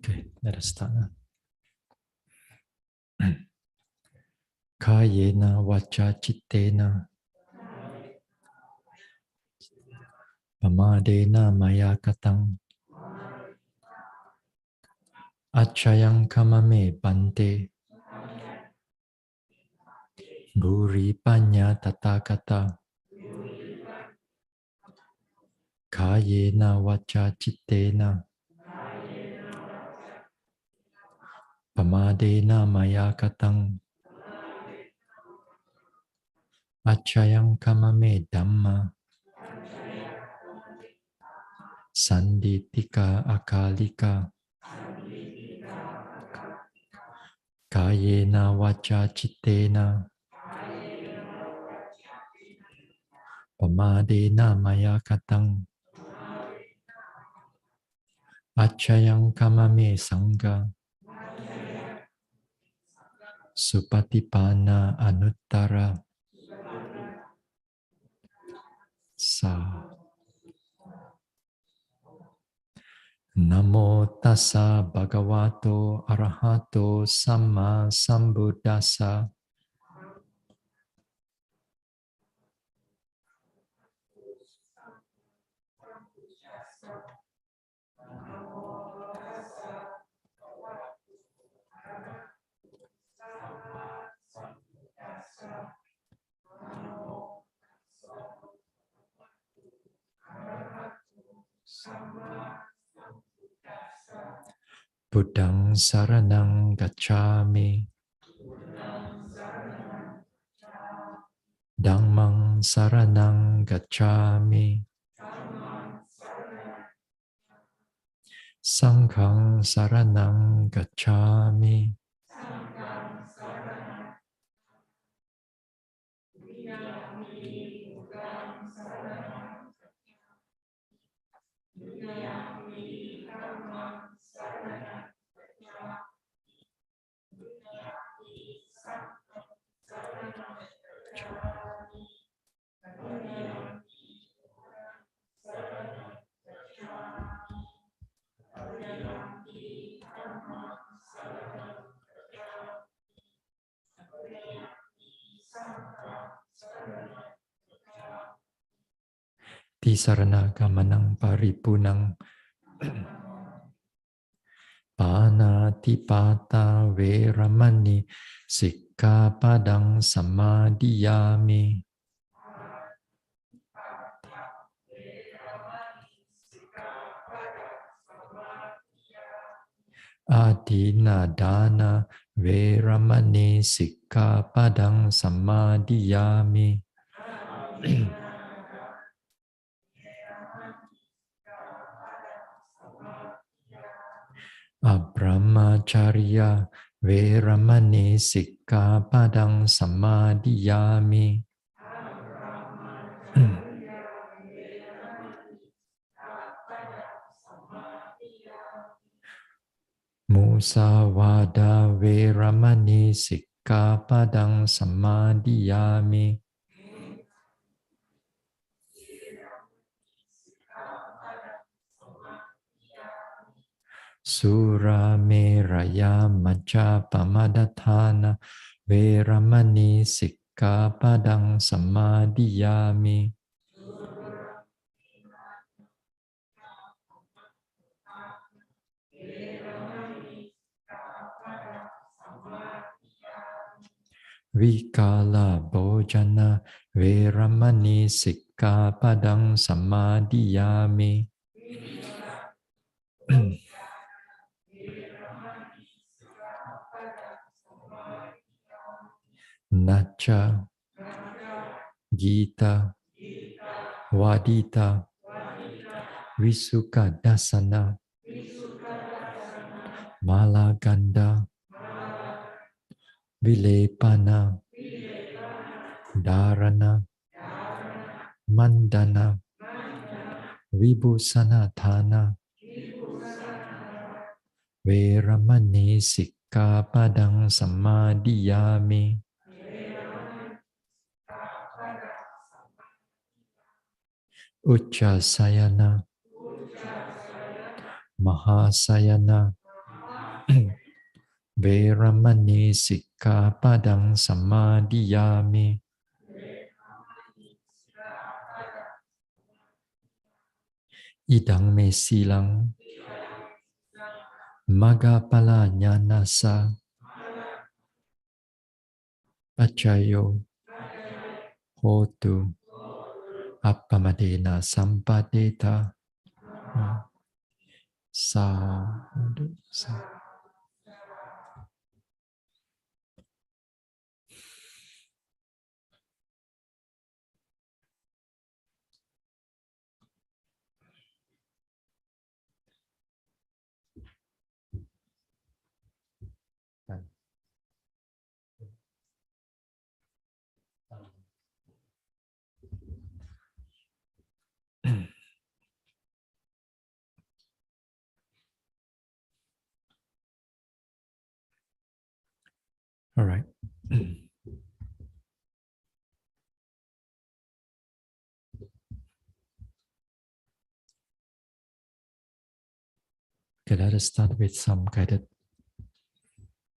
Okay, let us start now. Kayena vacha chittena pamadena maya katang achayang kamame bhante bhuri panya tathagata kayena vacha chittena pamadena maya katang achayang kamame dhamma sanditika akalika kayena vacha chittena pamadena maya katang achayang kamame sangha supatipana anuttara sa. Namo tassa bhagavato arahato samma sambuddhassa. Buddhang saranang gacchami. Dhammang saranang gacchami. Sanghang saranang gacchami. Tisarana gamanang paripunang panatipata veramani sikkhapadang samadhiyami. Adina dana veramani sikkhapadang samadhiyami. Abrahmacharya veramani sikkhapadang samadhiyami. Musawada veramani sikkhapadang samadhiyami. Sura meraya maja pamadatana veramani sikkhapadang samadhiyami. Vikala bhojana veramani sikkhapadang samadhiyami. Nacha Gita Wadita Visuka Dasana Malaganda Vilepana Dharana Mandana Vibhusanatana Veramani sikkhapadang samadhiyami. Uchasayana Mahasayana Veramani Sikkhapadang Samadhiyami. Idang me silang Magapala Jnanasa Pachayo Hotu Appamadena Sampadeta. Sadhu. All right. Okay, let us start with some guided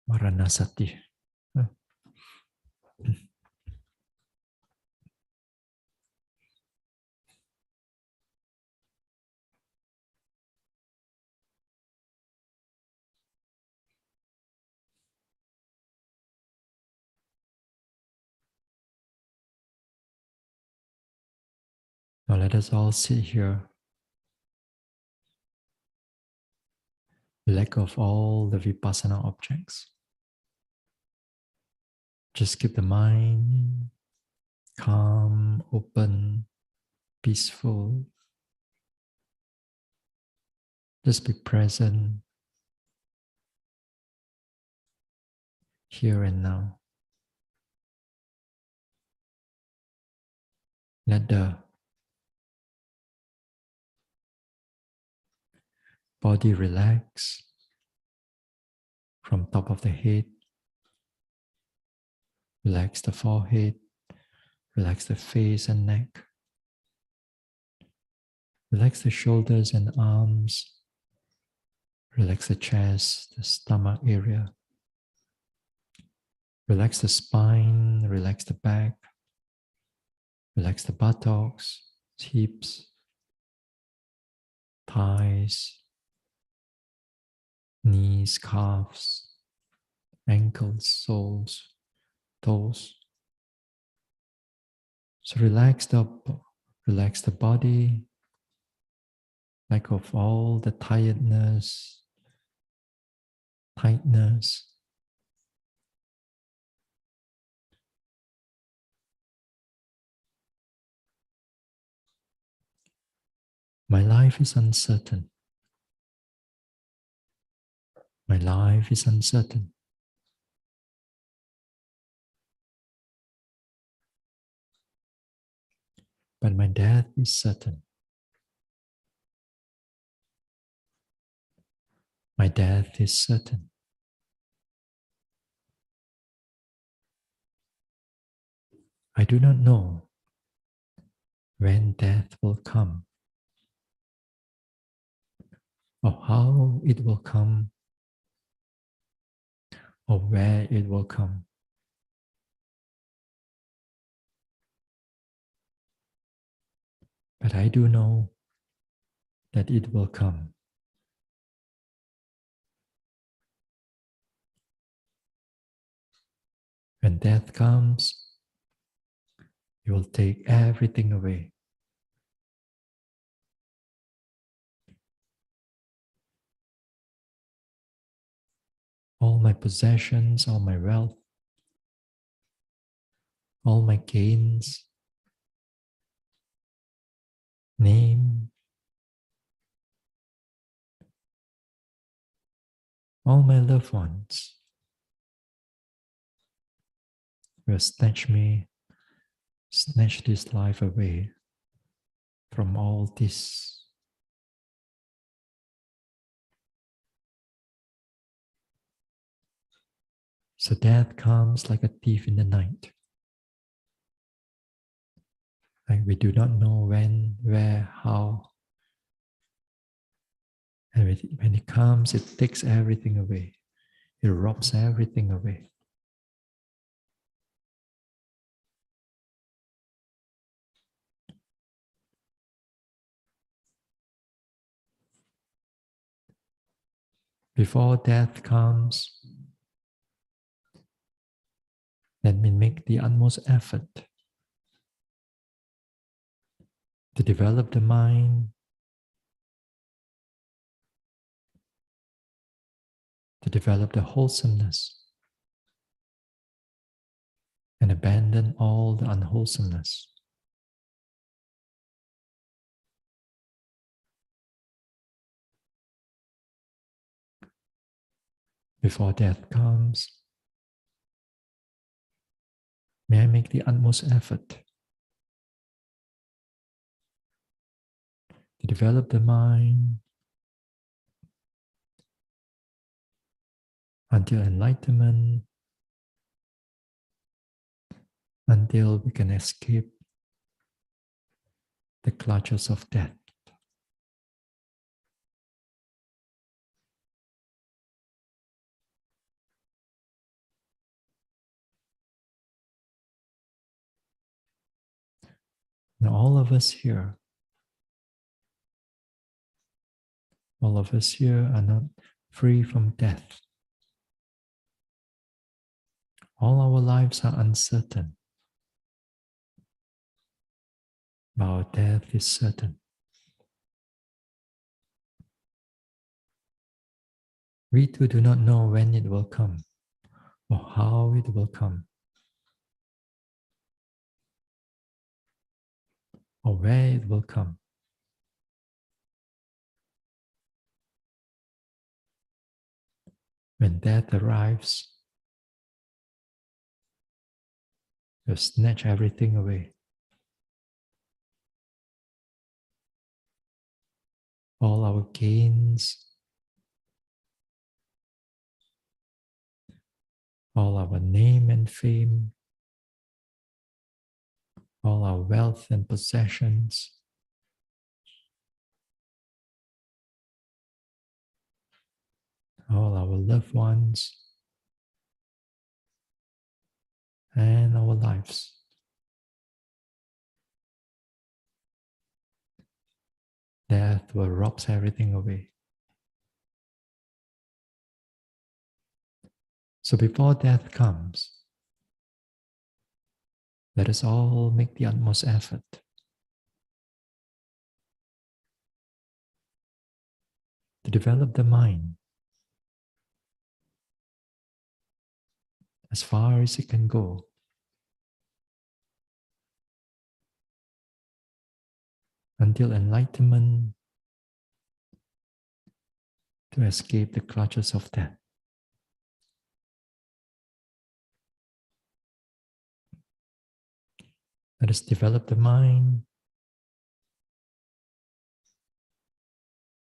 Varanasati. Now let us all sit here, let go of all the vipassana objects. Just keep the mind calm, open, peaceful. Just be present here and now. Let the body relax from top of the head. Relax the forehead. Relax the face and neck. Relax the shoulders and arms. Relax the chest, the stomach area. Relax the spine, relax the back. Relax the buttocks, hips, thighs, knees, calves, ankles, soles, toes. So relax the body, let go of all the tiredness, tightness. My life is uncertain. My life is uncertain. But my death is certain. My death is certain. I do not know when death will come, or how it will come, or where it will come. But I do know that it will come. When death comes, it will take everything away. All my possessions, all my wealth, all my gains, name, all my loved ones will snatch this life away from all this. So death comes like a thief in the night. Like we do not know when, where, how. And when it comes, it takes everything away. It robs everything away. Before death comes, let me make the utmost effort to develop the mind, to develop the wholesomeness, and abandon all the unwholesomeness. Before death comes, may I make the utmost effort to develop the mind until enlightenment, until we can escape the clutches of death. Now, all of us here are not free from death. All our lives are uncertain, but our death is certain. We too do not know when it will come or how it will come or where it will come. When death arrives, will snatch everything away. All our gains, all our name and fame, all our wealth and possessions, all our loved ones, and our lives. Death will rob everything away. So before death comes, let us all make the utmost effort to develop the mind as far as it can go, until enlightenment, to escape the clutches of death. Let us develop the mind,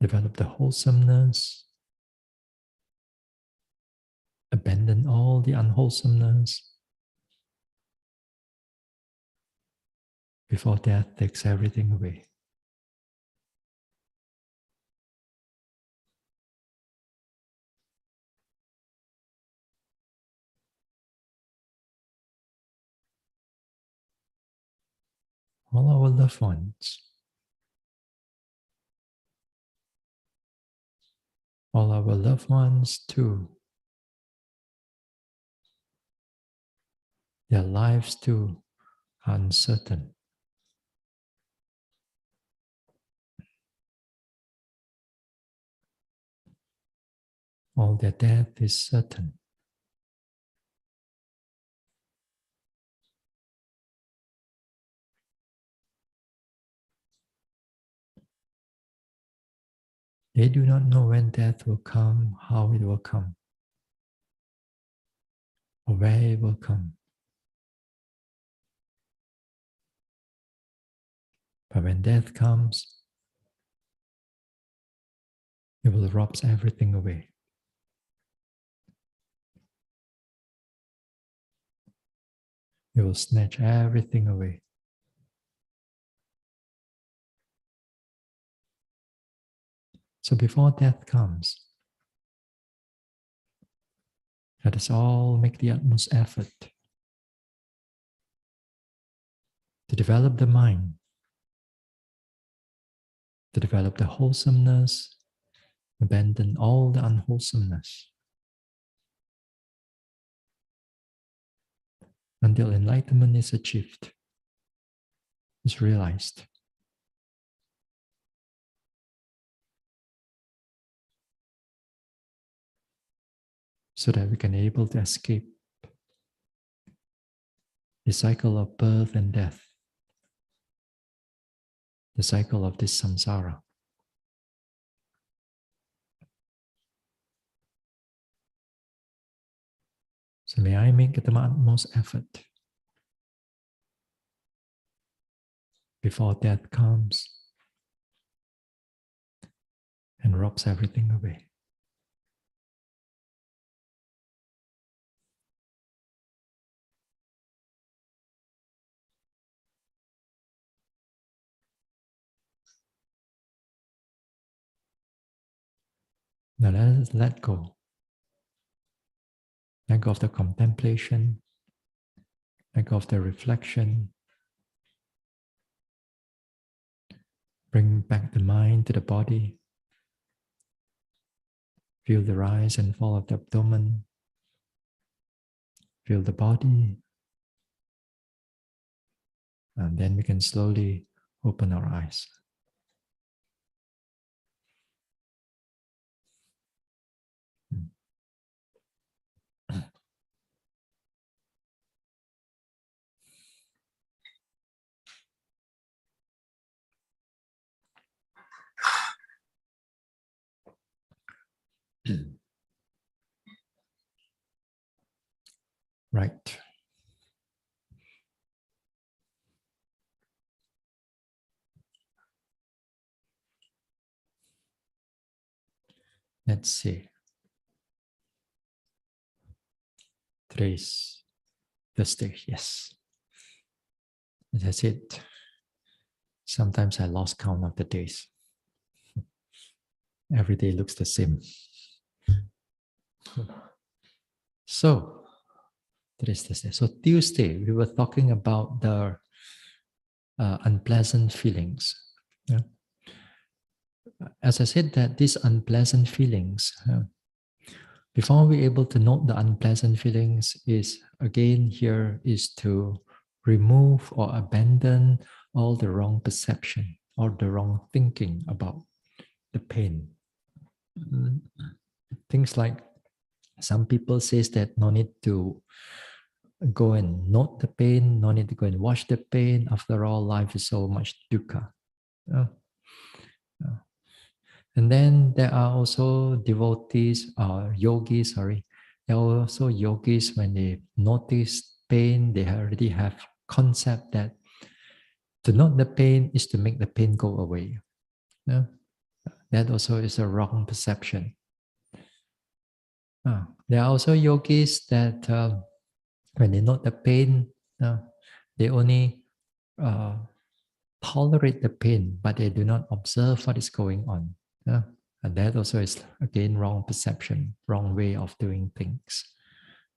develop the wholesomeness, abandon all the unwholesomeness before death takes everything away. All our loved ones, all our loved ones too, their lives too are uncertain. All their death is certain. They do not know when death will come, how it will come, or where it will come. But when death comes, it will rob everything away. It will snatch everything away. So before death comes, Let us all make the utmost effort to develop the mind, to develop the wholesomeness, abandon all the unwholesomeness, until enlightenment is achieved, is realized. So that we can be able to escape the cycle of birth and death, the cycle of this samsara. So may I make the utmost effort before death comes and robs everything away. Now let us let go. Let go of the contemplation, let go of the reflection. Bring back the mind to the body. Feel the rise and fall of the abdomen. Feel the body. And then we can slowly open our eyes. Right. Let's see. Today's Thursday, yes. As I said, sometimes I lost count of the days. Every day looks the same. So, today's Thursday. So Tuesday, we were talking about the unpleasant feelings. Yeah. As I said, that these unpleasant feelings, before we're able to note the unpleasant feelings, is again here is to remove or abandon all the wrong perception or the wrong thinking about the pain. Things like some people says that no need to go and note the pain, no need to go and watch the pain. After all, life is so much dukkha. And then there are also devotees or yogis, sorry. There are also yogis, when they notice pain, they already have concept that to note the pain is to make the pain go away. Yeah? That also is a wrong perception. There are also yogis that when they note the pain, they only tolerate the pain, but they do not observe what is going on. And that also is, again, wrong perception, wrong way of doing things.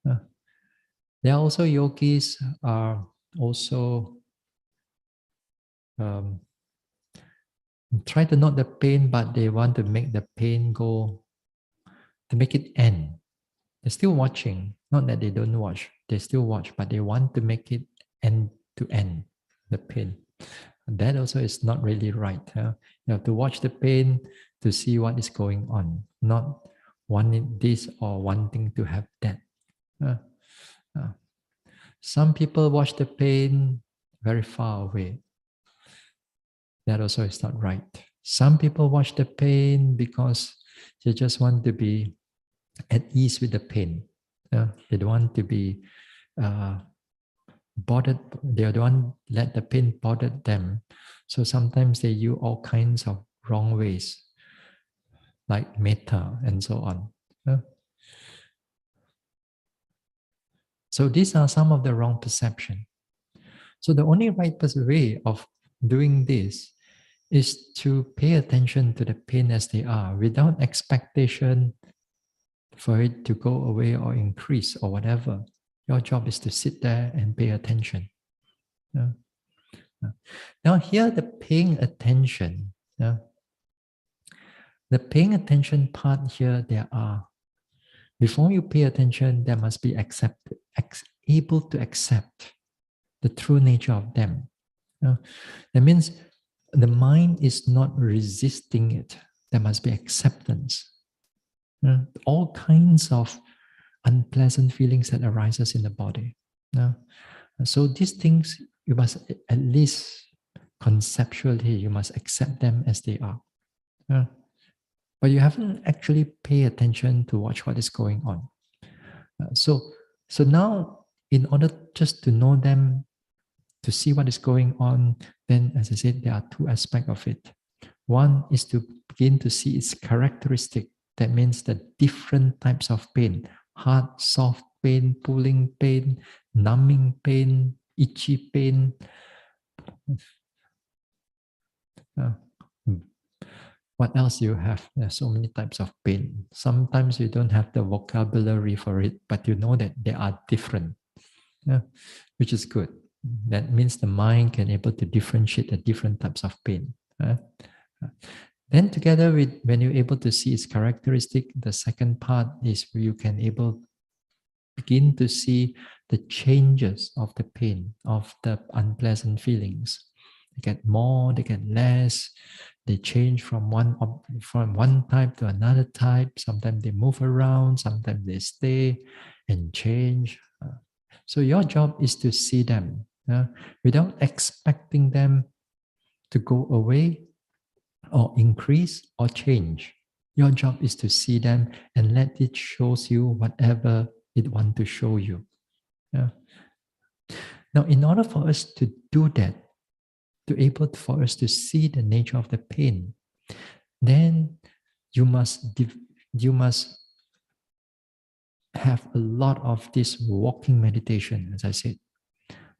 There are also yogis are also try to note the pain, but they want to make the pain go, to make it end. They're still watching, not that they don't watch, they still watch, but they want to make it end to end, the pain. And that also is not really right. You have to watch the pain to see what is going on, not wanting this or wanting to have that. Some people watch the pain very far away. That also is not right. Some people watch the pain because they just want to be at ease with the pain. They don't want to be bothered. They don't want to let the pain bother them. So sometimes they use all kinds of wrong ways, like metta and so on. So these are some of the wrong perception. So the only right way of doing this is to pay attention to the pain as they are, without expectation for it to go away or increase or whatever. Your job is to sit there and pay attention. Yeah. Now here the paying attention. Yeah. The paying attention part here, there are, before you pay attention, there must be able to accept the true nature of them. That means the mind is not resisting it. There must be acceptance. All kinds of unpleasant feelings that arises in the body. So these things, you must at least conceptually, you must accept them as they are. But you haven't actually paid attention to watch what is going on. So now, in order just to know them, to see what is going on, then as I said, there are two aspects of it. One is to begin to see its characteristic. That means the different types of pain: hard, soft pain, pulling pain, numbing pain, itchy pain. What else you have? There's so many types of pain. Sometimes you don't have the vocabulary for it, but you know that they are different, which is good. That means the mind can able to differentiate the different types of pain. Then together with, when you're able to see its characteristic, the second part is where you can begin to see the changes of the pain, of the unpleasant feelings. They get more, they get less, they change from one type to another type. Sometimes they move around, sometimes they stay and change. So your job is to see them without expecting them to go away or increase or change. Your job is to see them and let it shows you whatever it wants to show you. Now, in order for us to do that, for us to see the nature of the pain, then you must have a lot of this walking meditation, as I said.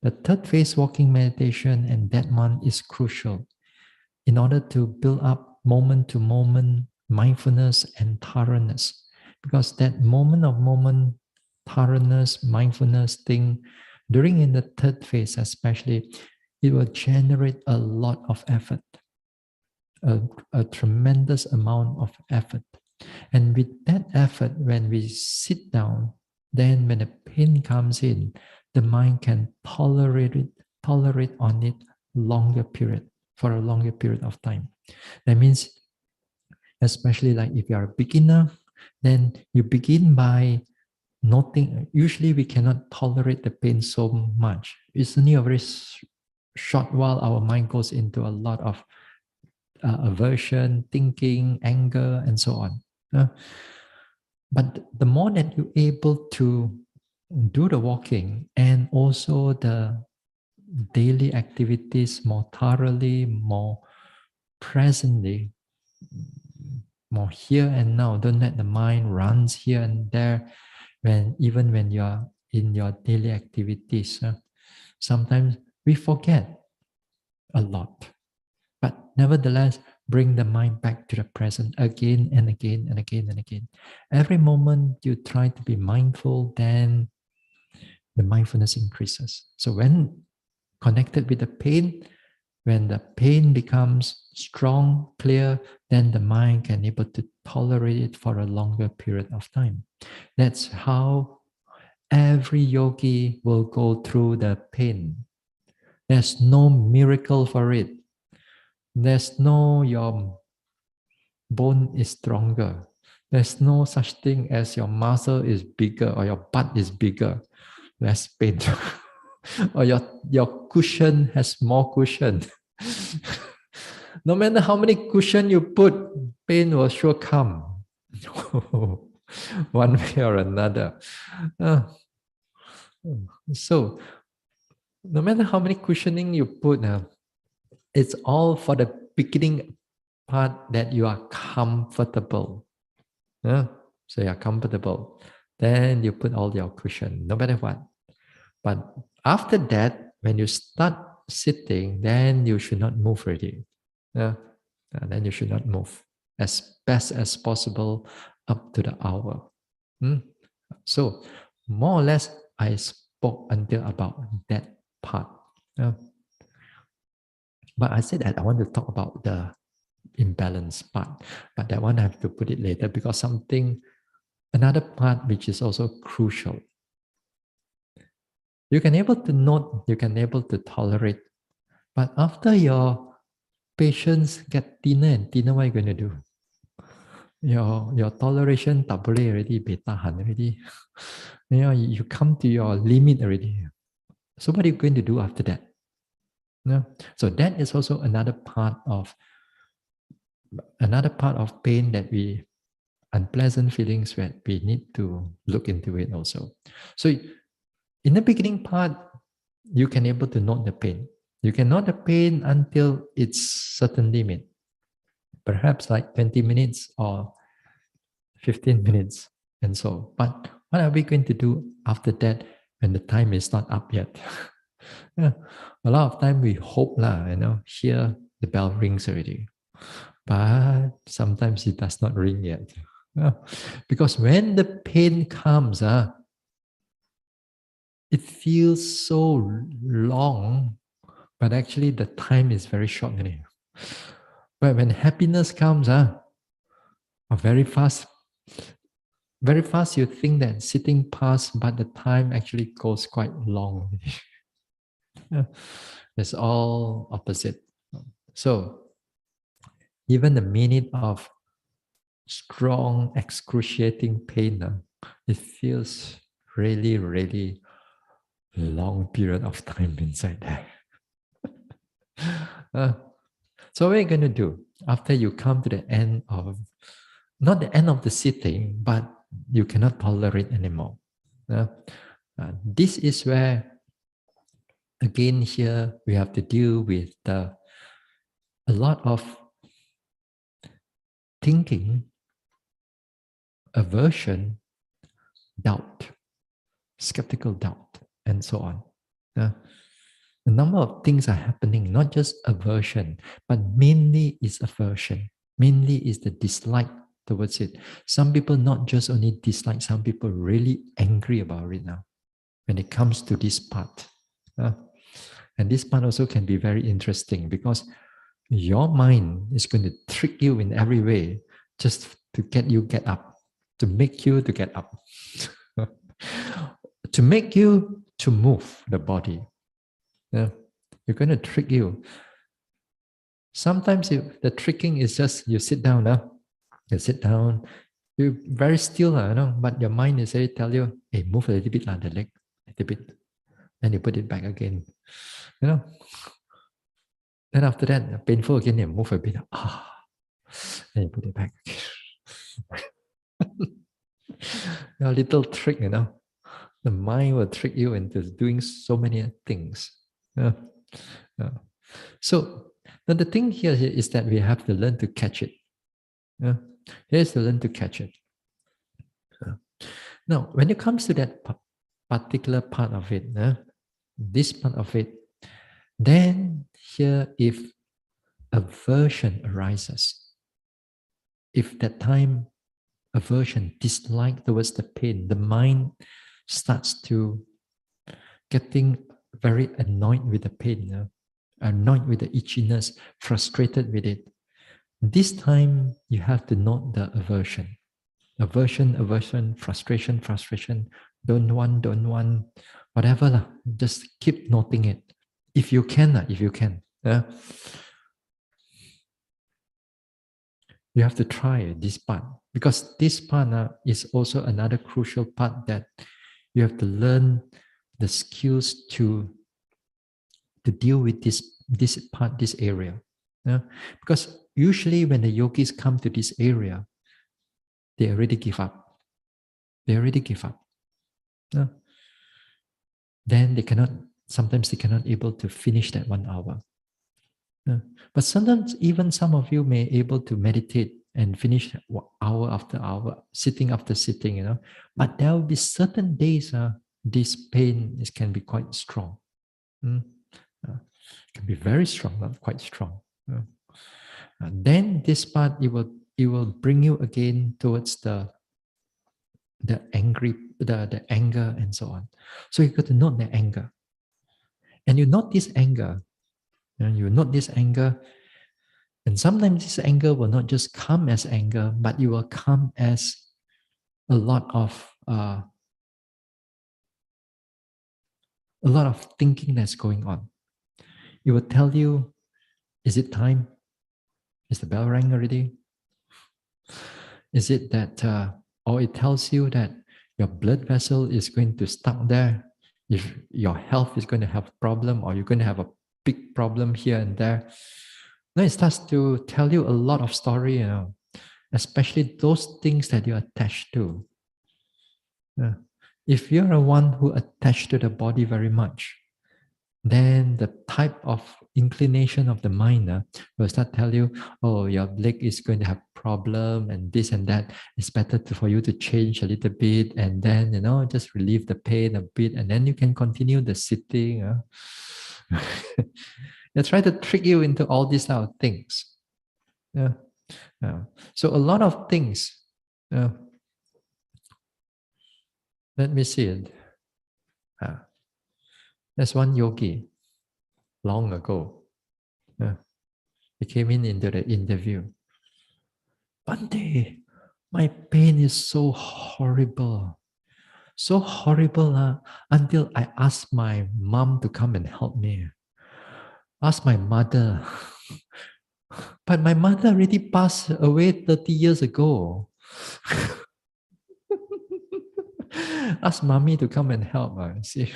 The third phase walking meditation, and that one is crucial in order to build up moment to moment mindfulness and thoroughness. Because that moment thoroughness, mindfulness thing, during in the third phase especially, it will generate a lot of effort, a tremendous amount of effort. And with that effort, when we sit down, then when the pain comes in, the mind can tolerate on it for a longer period of time. That means, especially like if you are a beginner, then you begin by noting. Usually we cannot tolerate the pain so much. It's only a very short while our mind goes into a lot of aversion, thinking, anger, and so on. But the more that you're able to do the walking and also the daily activities more thoroughly, more presently, more here and now, don't let the mind runs here and there. Even when you are in your daily activities, sometimes we forget a lot. But nevertheless, bring the mind back to the present again and again and again and again. Every moment you try to be mindful, then the mindfulness increases. So when connected with the pain, when the pain becomes strong, clear, then the mind can able to tolerate it for a longer period of time. That's how every yogi will go through the pain. There's no miracle for it. There's no your bone is stronger. There's no such thing as your muscle is bigger or your butt is bigger, less pain. Or your cushion has more cushion. No matter how many cushion you put, pain will sure come. One way or another. So, no matter how many cushioning you put, it's all for the beginning part that you are comfortable. So you are comfortable. Then you put all your cushion, no matter what. But after that, when you start sitting, then you should not move already. Then you should not move as best as possible up to the hour. Hmm? So more or less, I spoke until about that part. Uh, but I said that I want to talk about the imbalance part, but that one I have to put it later because another part which is also crucial. You can able to note, you can able to tolerate, but after your patience get thinner and thinner, what are you going to do? Your toleration tak boleh already, betahan already. You come to your limit already. So what are you going to do after that? No? So that is also another part of pain that we unpleasant feelings that we need to look into it also. So in the beginning part, you can able to note the pain. You can note the pain until its certain limit, perhaps like 20 minutes or 15 minutes and so. But what are we going to do after that when the time is not up yet? Yeah. A lot of time we hope lah, here the bell rings already. But sometimes it does not ring yet. Yeah. Because when the pain comes, it feels so long, but actually the time is very short. But when happiness comes, very fast, very fast you think that sitting past, but the time actually goes quite long. Yeah. It's all opposite. So even a minute of strong, excruciating pain, it feels really, really long period of time inside there. Uh, so what are you going to do after you come to the end of, not the end of the sitting, but you cannot tolerate anymore? This is where, again, here we have to deal with a lot of thinking, aversion, doubt, skeptical doubt, and so on. A number of things are happening, not just aversion, but mainly is aversion. Mainly is the dislike towards it. Some people not just only dislike, some people really angry about it now when it comes to this part. And this part also can be very interesting because your mind is going to trick you in every way just to get up, to make you to get up, to make you to move the body. Yeah. You're going to trick you. Sometimes the tricking is just you sit down, you sit down, you're very still, but your mind is already tell you, hey, move a little bit, the leg, a little bit. Then you put it back again. Then after that, painful again, you move a bit, then you put it back again. A little trick, the mind will trick you into doing so many things. Yeah. Yeah. So now the thing here is that we have to learn to catch it. Yeah. Here's to learn to catch it. Yeah. Now, when it comes to that particular part of it, this part of it, then here if aversion arises, if that time aversion, dislike towards the pain, the mind starts to getting very annoyed with the pain, annoyed with the itchiness, frustrated with it. This time you have to note the aversion. Aversion, frustration, don't want, whatever lah. Just keep noting it. If you can, if you can. You have to try this part because this part is also another crucial part that you have to learn the skills to deal with this part, this area. Because usually when the yogis come to this area, they already give up. They already give up. Then sometimes they cannot able to finish that 1 hour. But sometimes even some of you may able to meditate and finish hour after hour, sitting after sitting, But there will be certain days this pain can be quite strong. It can be very strong, not quite strong. Then this part it will bring you again towards the the angry, the anger, and so on. So you got to note the anger. And you note this anger. And you note this anger. And sometimes this anger will not just come as anger, but it will come as a lot of thinking that's going on. It will tell you, is it time? Is the bell rang already? Is it that, or it tells you that your blood vessel is going to stuck there? If your health is going to have a problem, or you're going to have a big problem here and there, then it starts to tell you a lot of story, especially those things that you're attached to. Yeah. If you're a one who attached to the body very much, then the type of inclination of the mind will start tell you, oh, your leg is going to have problem and this and that. It's better for you to change a little bit, and then just relieve the pain a bit, and then you can continue the sitting. They try to trick you into all these type of things. Yeah. Yeah. So a lot of things. Let me see it. There's one yogi long ago. He came into the interview. Bhante, my pain is so horrible. So horrible until I asked my mom to come and help me. Asked my mother. But my mother already passed away 30 years ago. Ask mommy to come and help. See?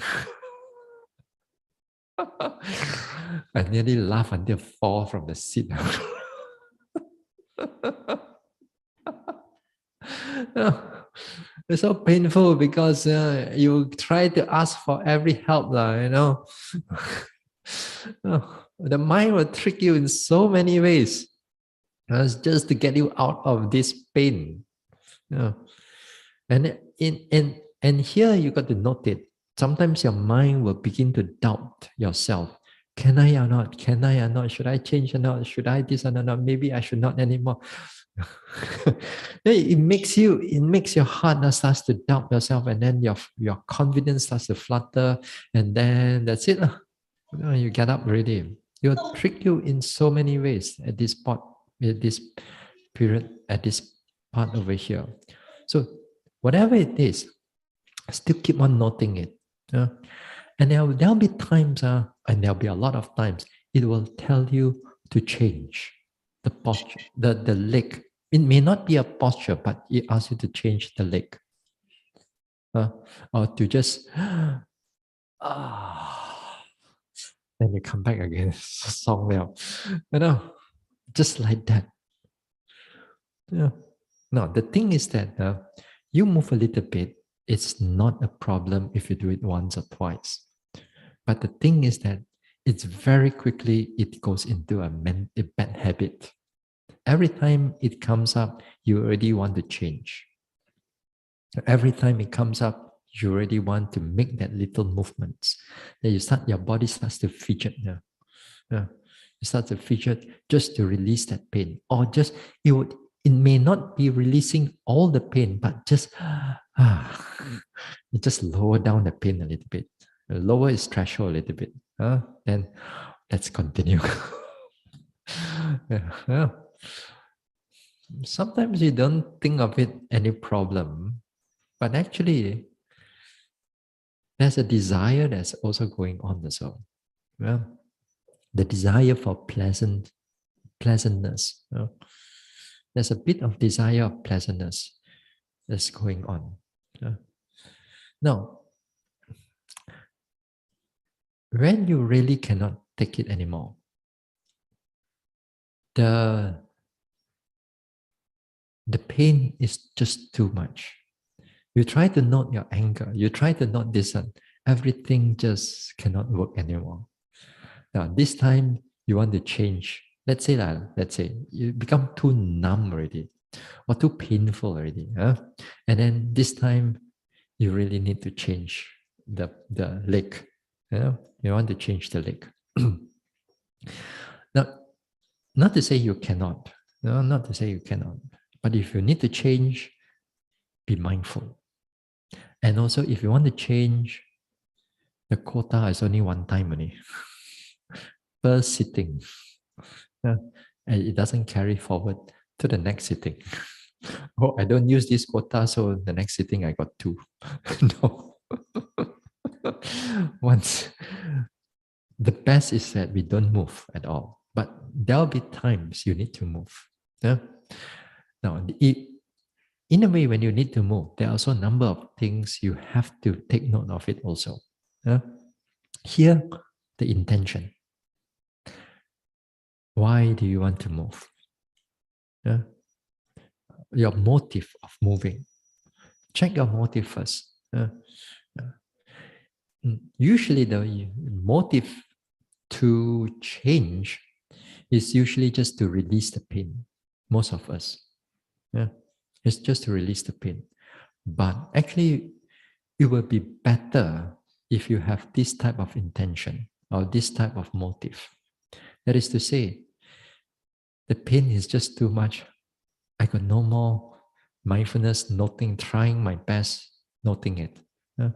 I nearly laughed until fall from the seat. It's so painful because you try to ask for every help, The mind will trick you in so many ways. It's just to get you out of this pain. And here you got to note it. Sometimes your mind will begin to doubt yourself. Can I or not? Can I or not? Should I change or not? Should I this or not? Maybe I should not anymore. it makes your heart starts to doubt yourself, and then your confidence starts to flutter, and then that's it. You get up already. It'll trick you in so many ways at this part, at this period, at this part over here. So whatever it is, still keep on noting it. And there'll be times, and there'll be a lot of times, it will tell you to change the posture, the leg. It may not be a posture, but it asks you to change the leg. Or to just, then you come back again, song now. Just like that. No, the thing is that you move a little bit, it's not a problem if you do it once or twice. But the thing is that it's very quickly, it goes into a bad habit. Every time it comes up, you already want to change. Every time it comes up, you already want to make that little movements. Then your body starts to fidget. You start to fidget just to release that pain. Or just, it may not be releasing all the pain, but just, it just lower down the pain a little bit. Lower its threshold a little bit. Then let's continue. Yeah. Sometimes you don't think of it any problem, but actually there's a desire that's also going on as well. The desire for pleasantness. There's a bit of desire of pleasantness that's going on. Now, when you really cannot take it anymore, the pain is just too much. You try to note your anger, you try to note this, and everything just cannot work anymore. Now, this time you want to change. Let's say you become too numb already, or too painful already. And then this time you really need to change the leg. You want to change the leg. Now, not to say you cannot. Not to say you cannot. But if you need to change, be mindful. And also, if you want to change, the quota is only one time only, per sitting. Yeah. And it doesn't carry forward to the next sitting. Oh, I don't use this quota, so the next sitting I got two. No. Once, the best is that we don't move at all. But there'll be times you need to move. Yeah. Now, in a way, when you need to move, there are also a number of things you have to take note of it also. Yeah. Here, the intention. Why do you want to move? Yeah. Your motive of moving. Check your motive first. Yeah. Usually, the motive to change is usually just to release the pain. Most of us. Yeah. It's just to release the pain. But actually, it will be better if you have this type of intention or this type of motive. That is to say, the pain is just too much. I got no more mindfulness, noting, trying my best, noting it. Yeah.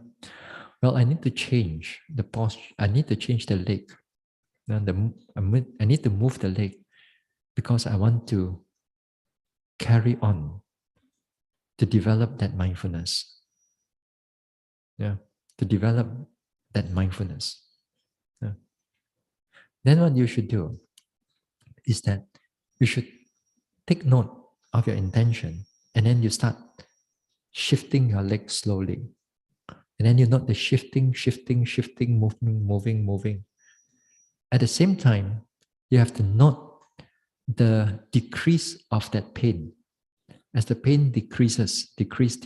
Well, I need to change the posture. I need to change the leg. I need to move the leg because I want to carry on to develop that mindfulness. Yeah, to develop that mindfulness. Yeah. Then what you should do is that you should take note of your intention and then you start shifting your leg slowly. And then you note the shifting, moving. At the same time, you have to note the decrease of that pain. As the pain decreases, decrease.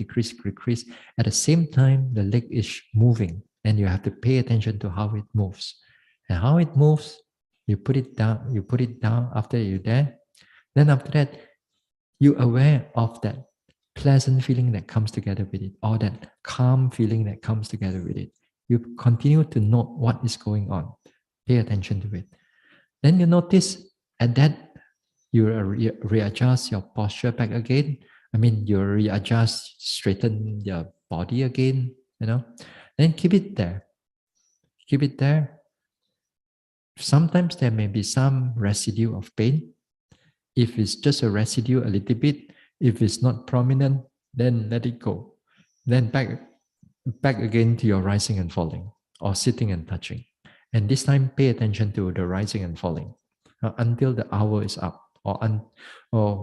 At the same time, the leg is moving and you have to pay attention to how it moves. And how it moves, you put it down after you're there. Then after that, you're aware of that pleasant feeling that comes together with it, or that calm feeling that comes together with it. You continue to note what is going on. Pay attention to it. Then you notice at that, you readjust your posture back again. I mean, you readjust, straighten your body again, Then keep it there. Keep it there. Sometimes there may be some residue of pain. If it's just a residue, a little bit, if it's not prominent, then let it go. Then back again to your rising and falling, or sitting and touching. And this time, pay attention to the rising and falling until the hour is up, or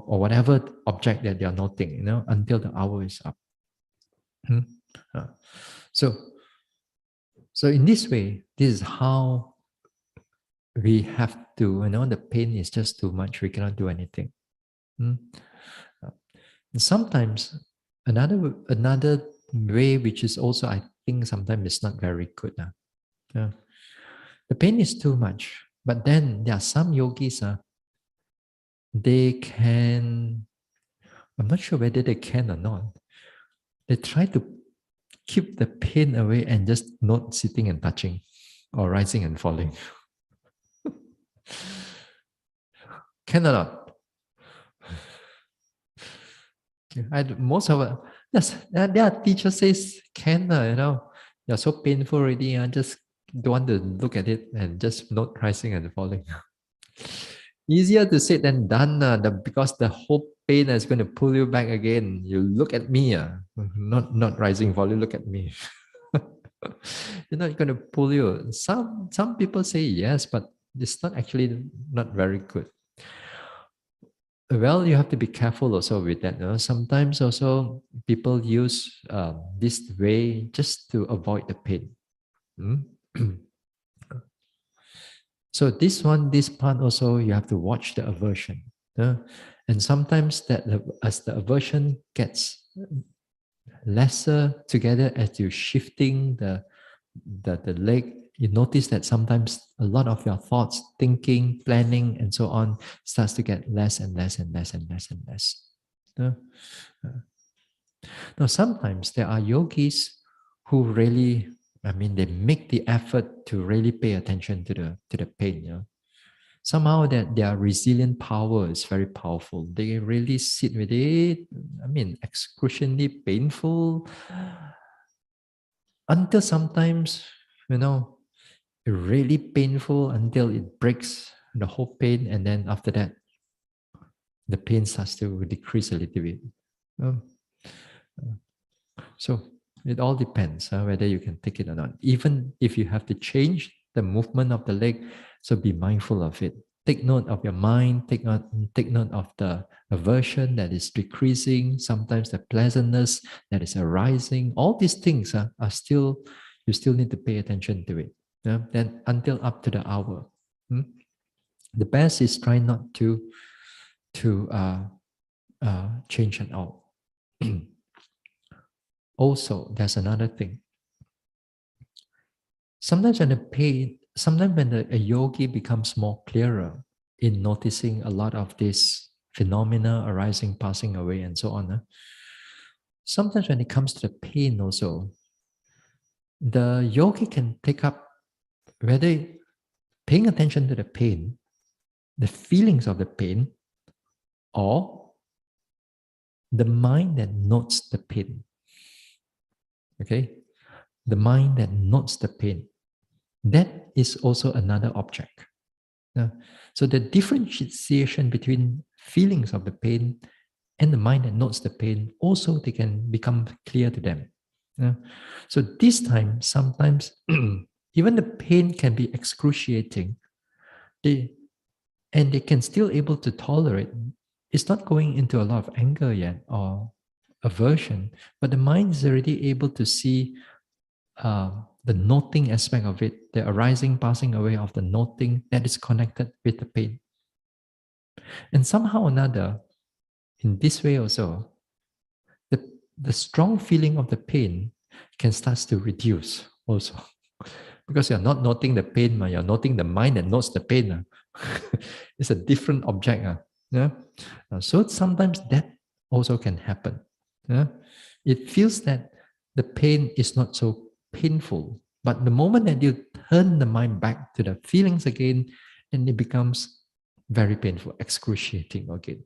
whatever object that you're noting, until the hour is up. So in this way, this is how we have to, the pain is just too much. We cannot do anything. Sometimes another way, which is also, I think, sometimes it's not very good. The pain is too much, but then there are some yogis. They can, I'm not sure whether they can or not. They try to keep the pain away and just not sitting and touching, or rising and falling. Can or not? Most of it, yes, their teacher says can, you're so painful already, just don't want to look at it and just not rising and falling. Easier to say than done, because the whole pain is going to pull you back again. You look at me, not rising, falling. Look at me. You're not going to pull you. Some people say yes, but it's not very good. Well, you have to be careful also with that. Sometimes also people use this way just to avoid the pain. So this part also, you have to watch the aversion. And sometimes as the aversion gets lesser together, as you shifting the leg, you notice that sometimes a lot of your thoughts, thinking, planning, and so on starts to get less and less. Now, sometimes there are yogis who really, they make the effort to really pay attention to the pain. Somehow that their resilient power is very powerful. They really sit with it. Excruciatingly painful. Until sometimes, really painful until it breaks the whole pain, and then after that, the pain starts to decrease a little bit. Um, So it all depends whether you can take it or not. Even if you have to change the movement of the leg, so be mindful of it. Take note of your mind, take note of the aversion that is decreasing, sometimes the pleasantness that is arising. All these things are still, you still need to pay attention to it. Then until up to the hour. Hmm? The best is try not to change at all. Also, there's another thing. Sometimes when a yogi becomes more clearer in noticing a lot of this phenomena arising, passing away, and so on. Sometimes when it comes to the pain also, the yogi can take up whether paying attention to the pain, the feelings of the pain, or the mind that notes the pain. Okay? The mind that notes the pain. That is also another object. So the differentiation between feelings of the pain and the mind that notes the pain, also they can become clear to them. So this time, sometimes even the pain can be excruciating. And they can still able to tolerate. It's not going into a lot of anger yet or aversion, but the mind is already able to see the noting aspect of it, the arising, passing away of the noting that is connected with the pain. And somehow or another, in this way also, the strong feeling of the pain can start to reduce also. Because you're not noting the pain, you're noting the mind that notes the pain. It's a different object. Yeah? So sometimes that also can happen. Yeah? It feels that the pain is not so painful, but the moment that you turn the mind back to the feelings again, then it becomes very painful, excruciating again.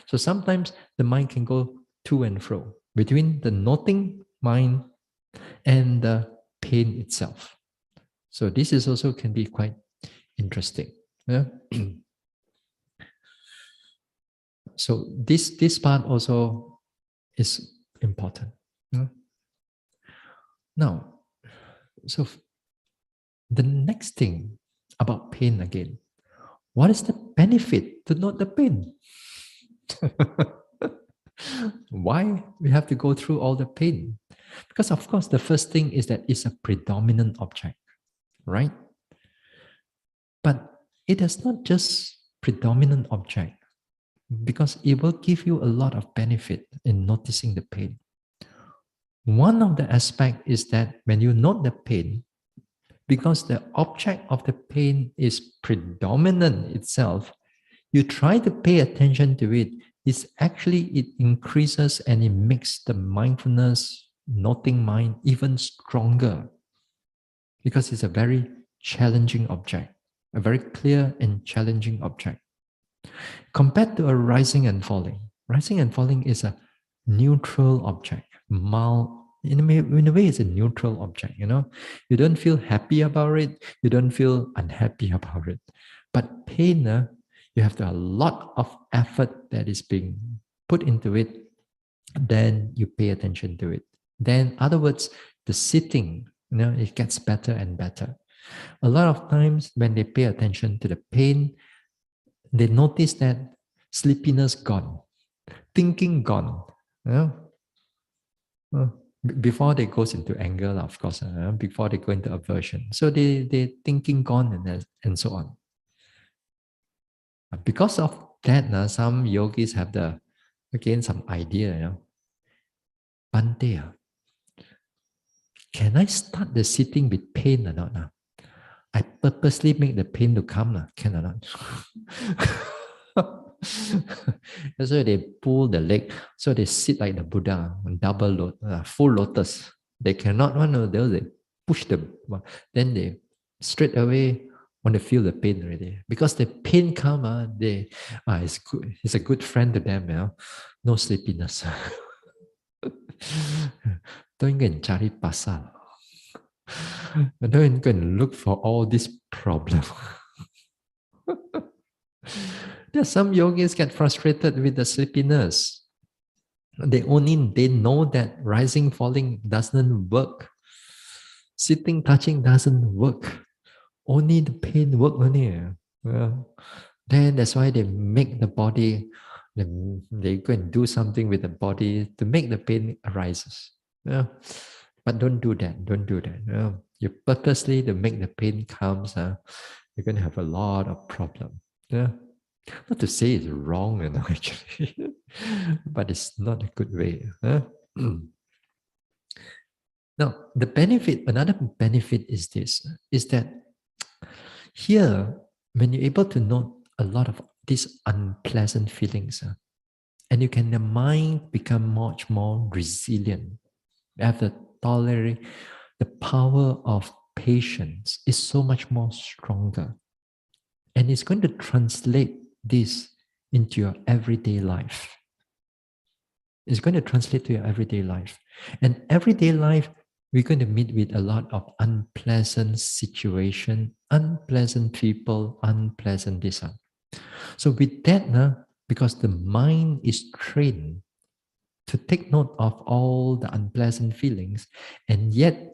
So sometimes the mind can go to and fro between the noting mind and the pain itself. So this is also can be quite interesting. Yeah? So this part also is important. Yeah? Now, so the next thing about pain again, what is the benefit to note the pain? Why we have to go through all the pain? Because of course, the first thing is that it's a predominant object, right? But it is not just predominant object, because it will give you a lot of benefit in noticing the pain. One of the aspects is that when you note the pain, because the object of the pain is predominant itself, you try to pay attention to it. It's actually, it increases and it makes the mindfulness, noting mind even stronger, because it's a very challenging object, a very clear and challenging object. Compared to a rising and falling. Rising and falling is a neutral object, mild. In a way, it's a neutral object, You don't feel happy about it, you don't feel unhappy about it. But pain, you have to a lot of effort that is being put into it, then you pay attention to it. Then, in other words, the sitting, it gets better and better. A lot of times when they pay attention to the pain, they notice that sleepiness gone, thinking gone. Before they goes into anger, of course, before they go into aversion. So they thinking gone and so on. Because of that, some yogis have some idea, Bhante, can I start the sitting with pain or not? I purposely make the pain to come, can or not? That's why they pull the leg, so they sit like the Buddha, full lotus. They cannot they push then they straight away want to feel the pain already. Because the pain come, it's good. It's a good friend to them, no sleepiness. Don't get cari pasal. And don't go and look for all this problem. There's some yogis get frustrated with the sleepiness. They know that rising, falling doesn't work. Sitting, touching doesn't work. Only the pain work only. Well, then that's why they make the body, they go and do something with the body to make the pain arises. Yeah. But don't do that. Don't do that. Yeah. You purposely to make the pain comes, you're going to have a lot of problem. Yeah. Not to say it's wrong, actually, but it's not a good way. Huh? Now, the benefit, another benefit is this, is that here, when you're able to note a lot of these unpleasant feelings, and you can, the mind become much more resilient. You have the tolerate, the power of patience is so much more stronger. And it's going to translate this into your everyday life. It's going to translate to your everyday life. And everyday life, we're going to meet with a lot of unpleasant situation, unpleasant people, unpleasant this. So with that, because the mind is trained to take note of all the unpleasant feelings, and yet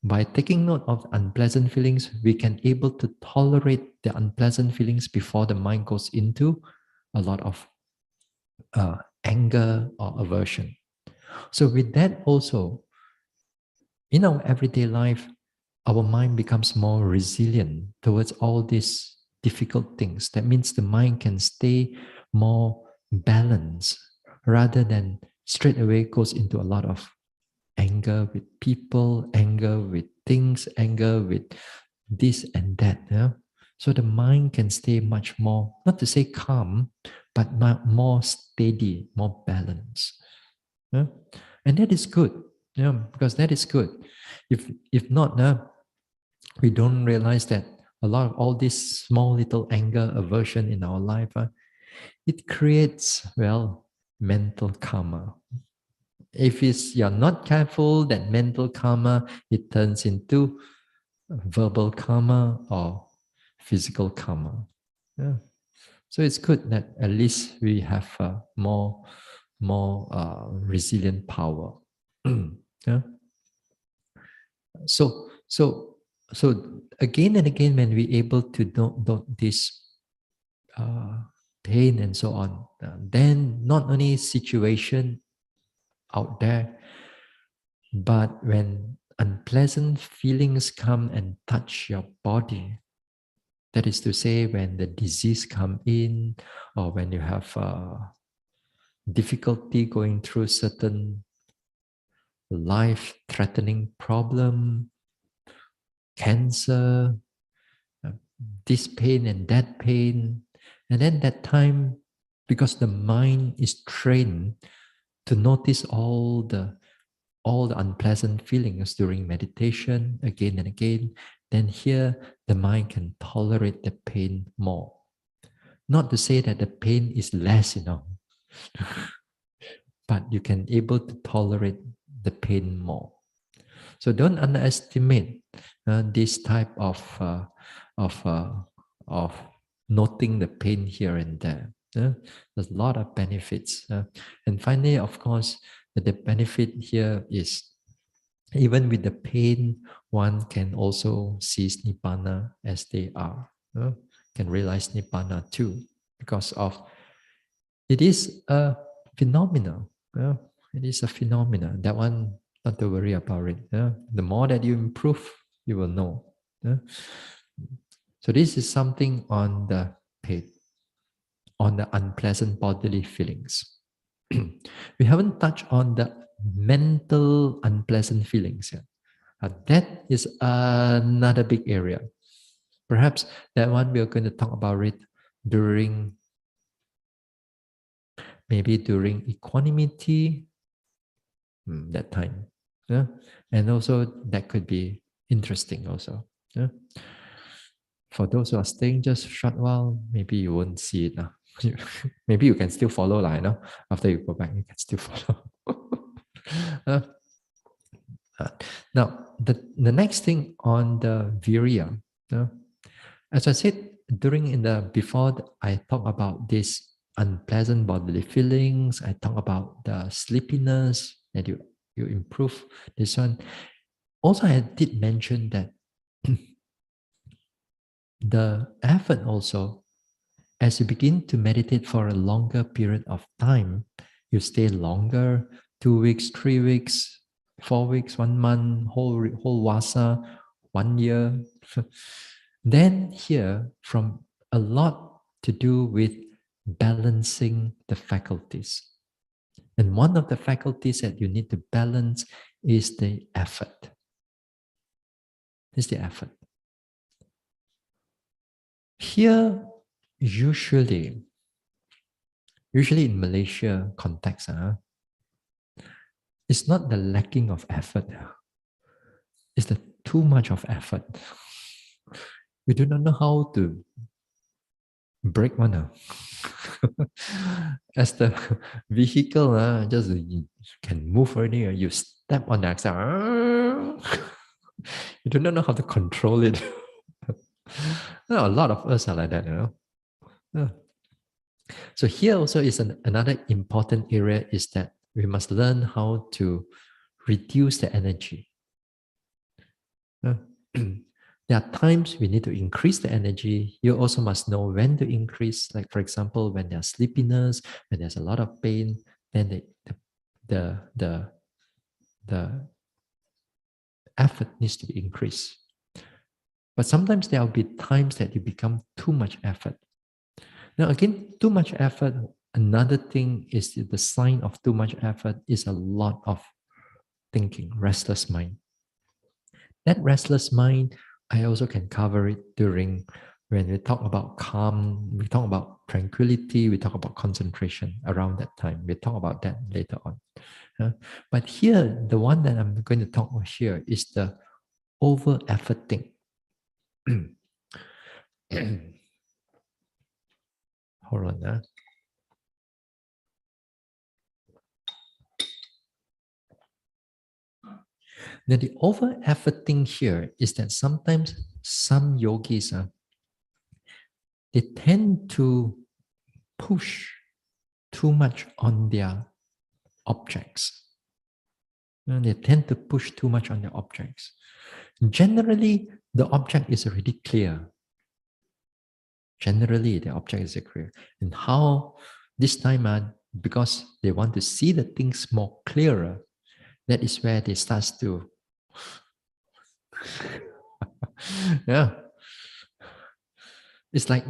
by taking note of unpleasant feelings, we can able to tolerate the unpleasant feelings before the mind goes into a lot of anger or aversion. So with that also, in our everyday life, our mind becomes more resilient towards all these difficult things. That means the mind can stay more balanced rather than straight away goes into a lot of anger with people, anger with things, anger with this and that. Yeah? So the mind can stay much more, not to say calm, but more steady, more balanced. Yeah? And that is good. Yeah, because that is good. If not, we don't realize that a lot of all this small little anger, aversion in our life, it creates, well, mental karma. If you're not careful, that mental karma, it turns into verbal karma or physical karma. Yeah. So it's good that at least we have more resilient power. Yeah. So again and again, when we able to note this uh, pain and so on, then not only situation out there, but when unpleasant feelings come and touch your body, that is to say, when the disease come in, or when you have difficulty going through certain life-threatening problem, cancer, this pain and that pain, and then that time, because the mind is trained to notice all the unpleasant feelings during meditation again and again, then here the mind can tolerate the pain more. Not to say that the pain is less, but you can able to tolerate the pain more. So don't underestimate this type of of noting the pain here and there. There's a lot of benefits. And finally, of course, the benefit here is even with the pain, one can also seize Nibbana as they are. Can realize Nibbana too, because of it is a phenomenon. It is a phenomenon. That one, not to worry about it. The more that you improve, you will know. So this is something on the pain, on the unpleasant bodily feelings. We haven't touched on the mental unpleasant feelings yet. That is another big area. Perhaps that one we are going to talk about it during maybe during equanimity, that time. Yeah? And also that could be interesting also. Yeah? For those who are staying just a short while, maybe you won't see it now. Maybe you can still follow, after you go back, you can still follow. Uh, now, the next thing on the Viriya, as I said before I talk about this unpleasant bodily feelings, I talk about the sleepiness that you improve this one. Also, I did mention that the effort also, as you begin to meditate for a longer period of time, you stay longer, 2 weeks, 3 weeks, 4 weeks, 1 month, whole vasa, 1 year. Then here, from a lot to do with balancing the faculties. And one of the faculties that you need to balance is the effort. Is the effort. Here, usually in Malaysia context, it's not the lacking of effort, it's the too much of effort. You do not know how to break one. As the vehicle just can move already, you step on the accelerator. You do not know how to control it. A lot of us are like that, Yeah. So here also is another important area is that we must learn how to reduce the energy. There are times we need to increase the energy. You also must know when to increase. Like for example, when there's sleepiness, when there's a lot of pain, then the effort needs to be increased. But sometimes there will be times that you become too much effort. Now again, too much effort. Another thing is the sign of too much effort is a lot of thinking, restless mind. That restless mind, I also can cover it during when we talk about calm, we talk about tranquility, we talk about concentration around that time. We talk about that later on. But here, the one that I'm going to talk about here is the over effort thing. Hold on. Now, the over effort thing here is that sometimes some yogis, they tend to push too much on their objects. They tend to push too much on their objects. Generally, the object is already clear. Generally, the object is clear. And how this time, because they want to see the things more clearer, that is where they start to yeah. It's like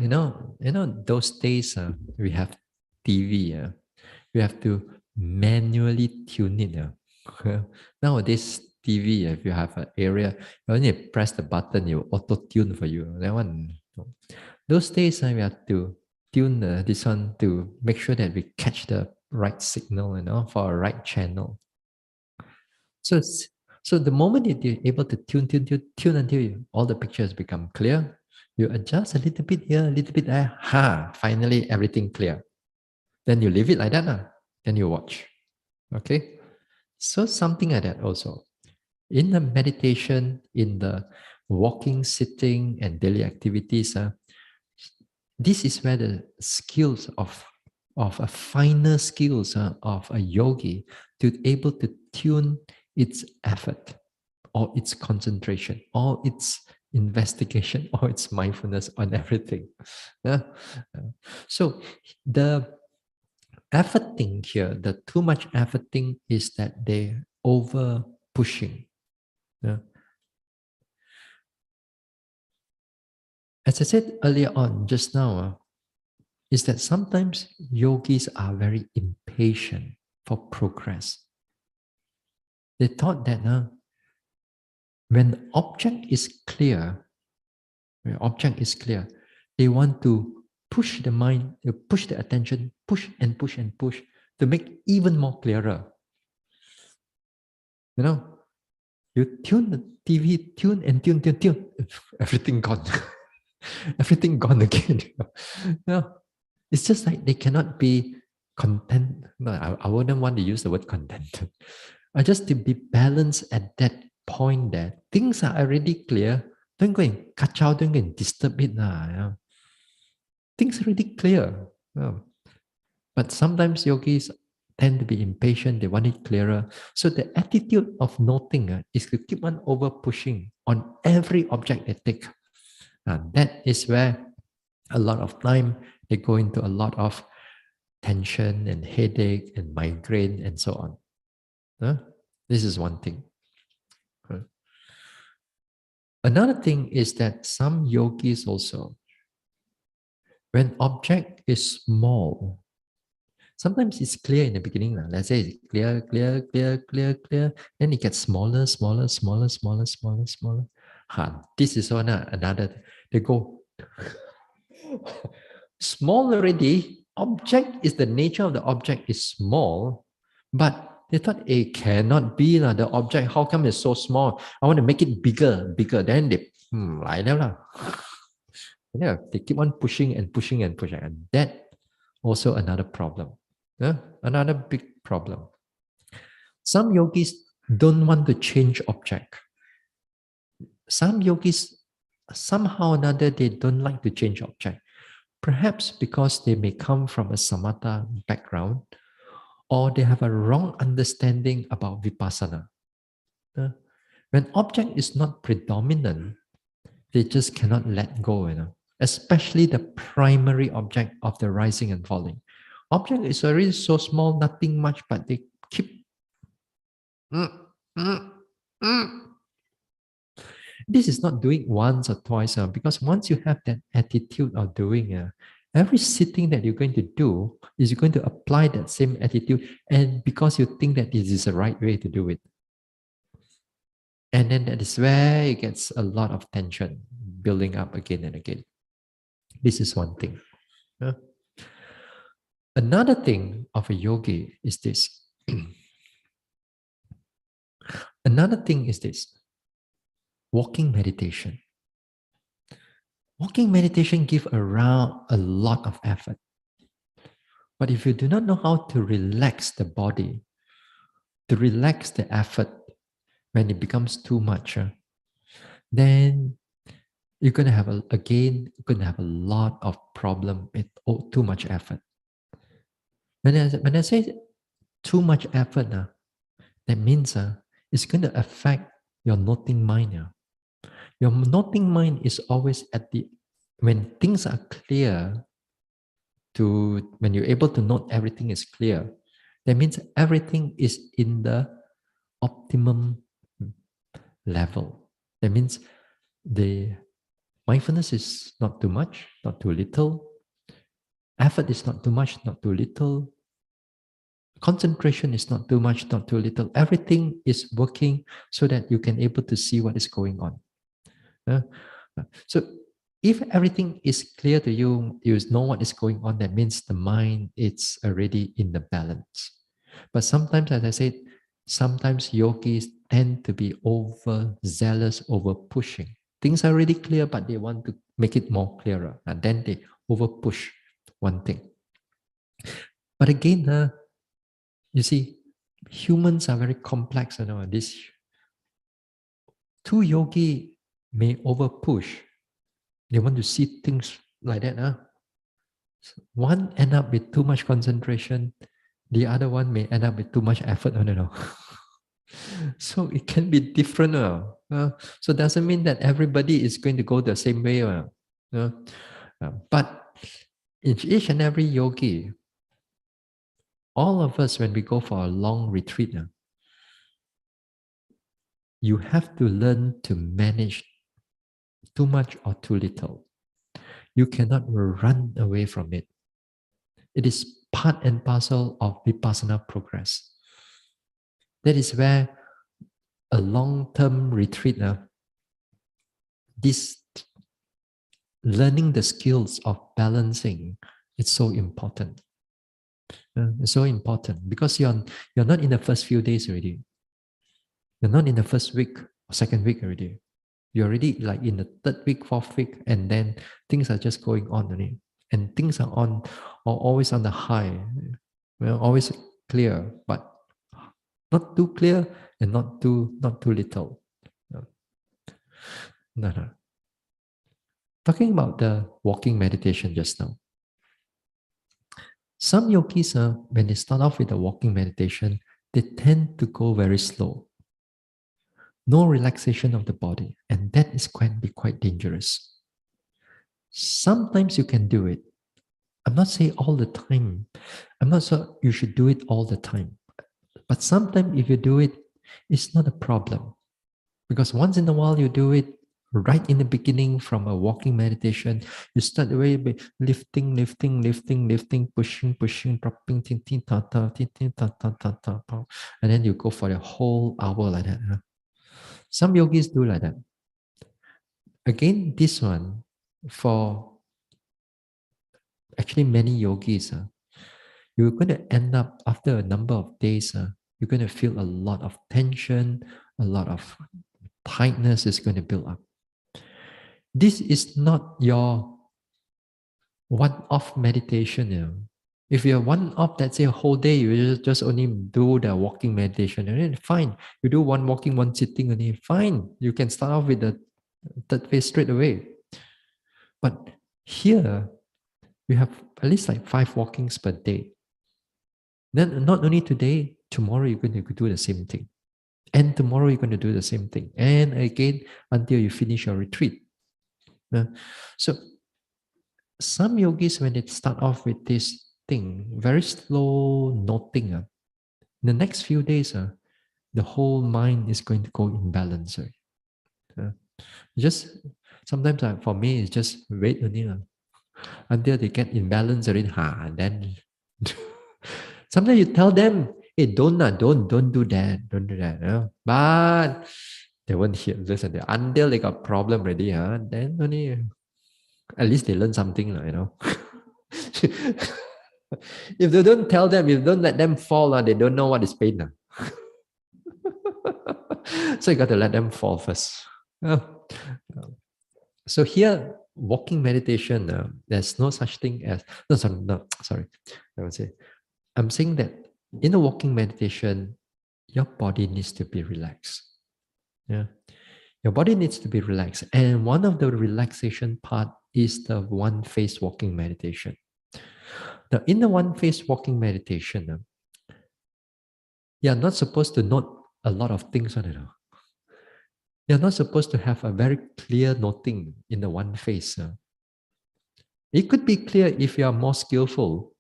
those days we have TV. We have to manually tune it. Nowadays TV, if you have an area, you only press the button, you auto tune for you. That one. Those days we have to tune this one to make sure that we catch the right signal, for a right channel. So the moment that you're able to tune until all the pictures become clear, you adjust a little bit here, a little bit there. Finally everything clear. Then you leave it like that. Then you watch. Okay? So something like that also. In the meditation, in the walking, sitting, and daily activities, this is where the skills of a finer skills of a yogi to be able to tune its effort or its concentration or its investigation or its mindfulness on everything. So the effort thing here, the too much effort thing is that they over pushing. As I said earlier on, just now, is that sometimes yogis are very impatient for progress. They thought that when the object is clear, they want to push the mind, push the attention, push and push and push to make even more clearer. You tune the TV, tune, everything gone. Everything gone again. It's just like they cannot be content. No, I wouldn't want to use the word contented. Just to be balanced at that point there. Things are already clear. Don't go and kacau, don't go and disturb it. Things are already clear. Yeah. But sometimes yogis tend to be impatient, they want it clearer. So the attitude of noting is to keep on over pushing on every object they take. That is where a lot of time they go into a lot of tension and headache and migraine and so on. This is one thing. Another thing is that some yogis also, when object is small, sometimes it's clear in the beginning. Let's say it's clear, clear, clear, clear, clear. Then it gets smaller, smaller, smaller, smaller, smaller, smaller. This is another. They go small already. Object is the nature of the object is small, but they thought it cannot be the object. How come it's so small? I want to make it bigger, bigger. Then they like that. Yeah, they keep on pushing and pushing and pushing, and that also another problem. Another big problem. Some yogis don't want to change object. Some yogis, somehow or another, they don't like to change object. Perhaps because they may come from a samatha background, or they have a wrong understanding about vipassana. When object is not predominant, they just cannot let go, especially the primary object of the rising and falling. Object is already so small, nothing much, but they keep. This is not doing once or twice, because once you have that attitude of doing, every sitting that you're going to do is you're going to apply that same attitude, and because you think that this is the right way to do it. And then that is where it gets a lot of tension building up again and again. This is one thing. Another thing of a yogi is this. Another thing is this. Walking meditation. Walking meditation gives around a lot of effort. But if you do not know how to relax the body, to relax the effort when it becomes too much, then you're going to have you're going to have a lot of problem with too much effort. When I say too much effort, that means it's going to affect your noting mind. Your noting mind is always when things are clear, when you're able to note everything is clear, that means everything is in the optimum level. That means the mindfulness is not too much, not too little. Effort is not too much, not too little. Concentration is not too much, not too little. Everything is working so that you can able to see what is going on. So if everything is clear to you, you know what is going on, that means the mind is already in the balance. But sometimes, as I said, sometimes yogis tend to be overzealous, over pushing. Things are already clear, but they want to make it more clearer. And then they over push one thing. But again, you see, humans are very complex. This two yogi may over push. They want to see things like that. One end up with too much concentration. The other one may end up with too much effort. So it can be different. So it doesn't mean that everybody is going to go the same way. But each and every yogi, all of us, when we go for a long retreat, you have to learn to manage too much or too little. You cannot run away from it. It is part and parcel of vipassana progress. That is where a long-term retreat, this learning the skills of balancing, it's so important. It's so important because you're not in the first few days already. You're not in the first week or second week already. You're already like in the third week, fourth week, and then things are just going on already. And things are always on the high. Always clear, but not too clear and not too little. No, no. Talking about the walking meditation just now. Some yogis, when they start off with the walking meditation, they tend to go very slow. No relaxation of the body, and that is quite dangerous. Sometimes you can do it. I'm not saying all the time. I'm not sure you should do it all the time. But sometimes if you do it, it's not a problem. Because once in a while you do it right in the beginning from a walking meditation, you start away by lifting, pushing, dropping, tin, tin, ta, ta, tin, tin, ta, ta, ta, ta, ta. And then you go for the whole hour like that. Huh? Some yogis do like that. Again, this one, for actually many yogis, you're going to end up after a number of days, you're going to feel a lot of tension, a lot of tightness is going to build up. This is not your one-off meditation. You know. If you're one-off, let's say a whole day, you just only do the walking meditation, and then fine. You do one walking, one sitting, only fine. You can start off with the third phase straight away. But here, you have at least like 5 walkings per day. Then not only today, tomorrow you're going to do the same thing. And tomorrow you're going to do the same thing. And again, until you finish your retreat. So some yogis, when they start off with this thing, very slow noting, the next few days, the whole mind is going to go in balance. Just sometimes for me, it's just wait only until they get in balance already. Then sometimes you tell them, hey, don't do that, don't do that. But they won't hear, listen. Until they got problem already, then only at least they learn something, you know. If they don't tell them, if you don't let them fall, they don't know what is pain. So you got to let them fall first. So here, walking meditation, there's no such thing as, sorry, I would say, I'm saying that in a walking meditation, your body needs to be relaxed. Yeah. Your body needs to be relaxed. And one of the relaxation part is the one phase walking meditation. Now, in the one phase walking meditation, you're not supposed to note a lot of things on it. You're not supposed to have a very clear noting in the one phase. It could be clear if you are more skillful,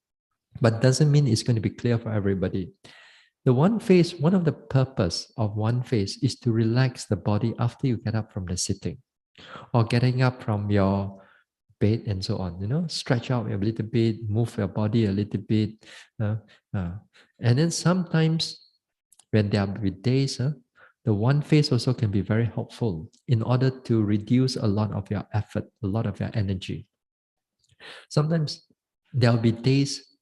but doesn't mean it's going to be clear for everybody. The one phase, one of the purpose of one phase is to relax the body after you get up from the sitting or getting up from your bed and so on, stretch out a little bit, move your body a little bit. And then sometimes when there are days, the one phase also can be very helpful in order to reduce a lot of your effort, a lot of your energy. Sometimes there'll be days,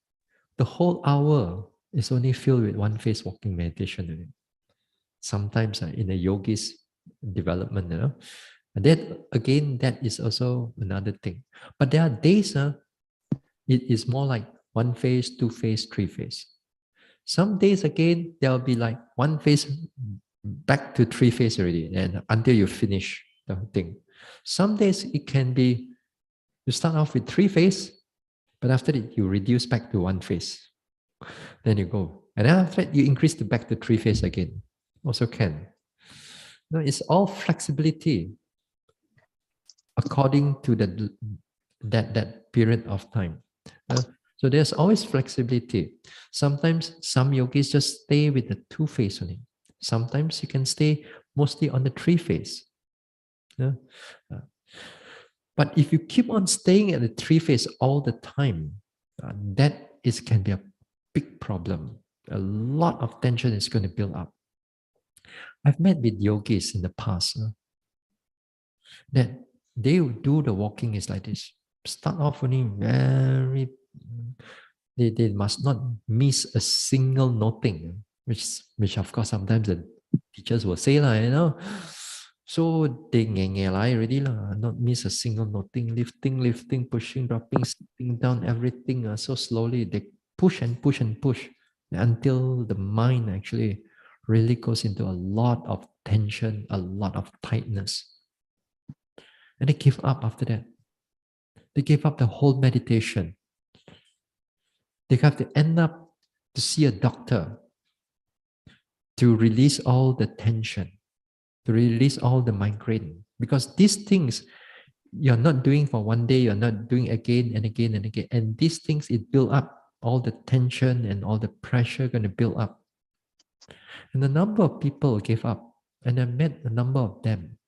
the whole hour is only filled with one phase walking meditation. Sometimes in the yogis development, and then again, that is also another thing. But there are days, it is more like one phase, 2 phase, 3 phase. Some days again, there'll be like one phase back to 3 phase already, and until you finish the thing. Some days it can be you start off with 3 phase, but after that you reduce back to 1 phase. Then you go, and then after that you increase it back to 3 phase again. Also can. No, it's all flexibility according to that period of time. So there's always flexibility. Sometimes some yogis just stay with the 2 phase only. Sometimes you can stay mostly on the 3 phase. But if you keep on staying at the 3 phase all the time, can be a big problem. A lot of tension is going to build up. I've met with yogis in the past that they do the walking is like this. Start off only very, they must not miss a single noting, which of course sometimes the teachers will say, so they already not miss a single noting, lifting, pushing, dropping, sitting down, everything so slowly. They push and push and push until the mind actually really goes into a lot of tension, a lot of tightness. And they give up after that. They gave up the whole meditation. They have to end up to see a doctor to release all the tension, to release all the migraine. Because these things you're not doing for one day, you're not doing again and again and again. And these things, it build up, all the tension and all the pressure going to build up. And a number of people gave up. And I met a number of them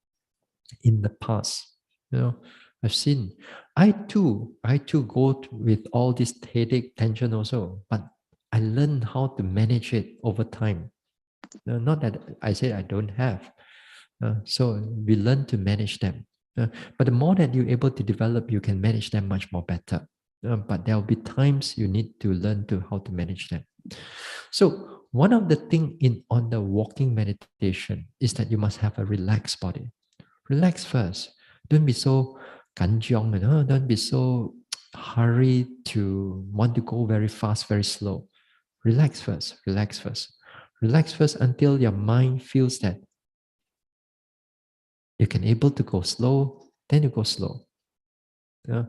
in the past. I've seen. I too go with all this headache, tension also, but I learned how to manage it over time. Not that I say I don't have. So we learn to manage them. But the more that you're able to develop, you can manage them much more better. But there will be times you need to learn to how to manage them. So one of the things on the walking meditation is that you must have a relaxed body. Relax first. Don't be so kanjiong, don't be so hurried to want to go very fast, very slow. Relax first, relax first. Relax first until your mind feels that you can able to go slow, then you go slow. Yeah.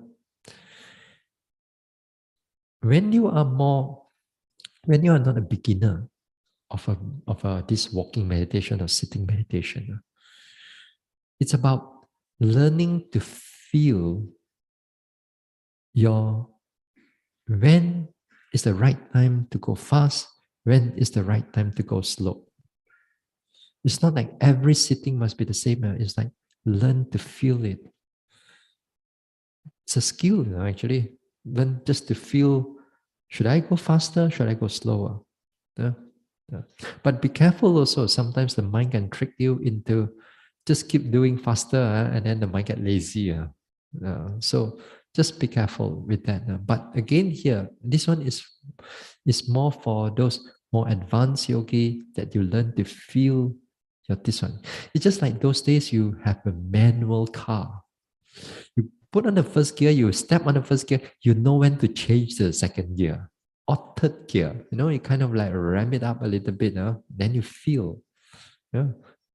When you are not a beginner of this walking meditation or sitting meditation, it's about learning to feel when is the right time to go fast, when is the right time to go slow. It's not like every sitting must be the same. It's like learn to feel it. It's a skill, actually. Learn just to feel, should I go faster? Should I go slower? Yeah. But be careful also. Sometimes the mind can trick you into just keep doing faster and then the mind get lazy. So just be careful with that. But again here, this one is more for those more advanced yogi that you learn to feel this one. It's just like those days you have a manual car. You put on the first gear, you step on the first gear, you know when to change the second gear or third gear. You kind of like ram it up a little bit. Then you feel.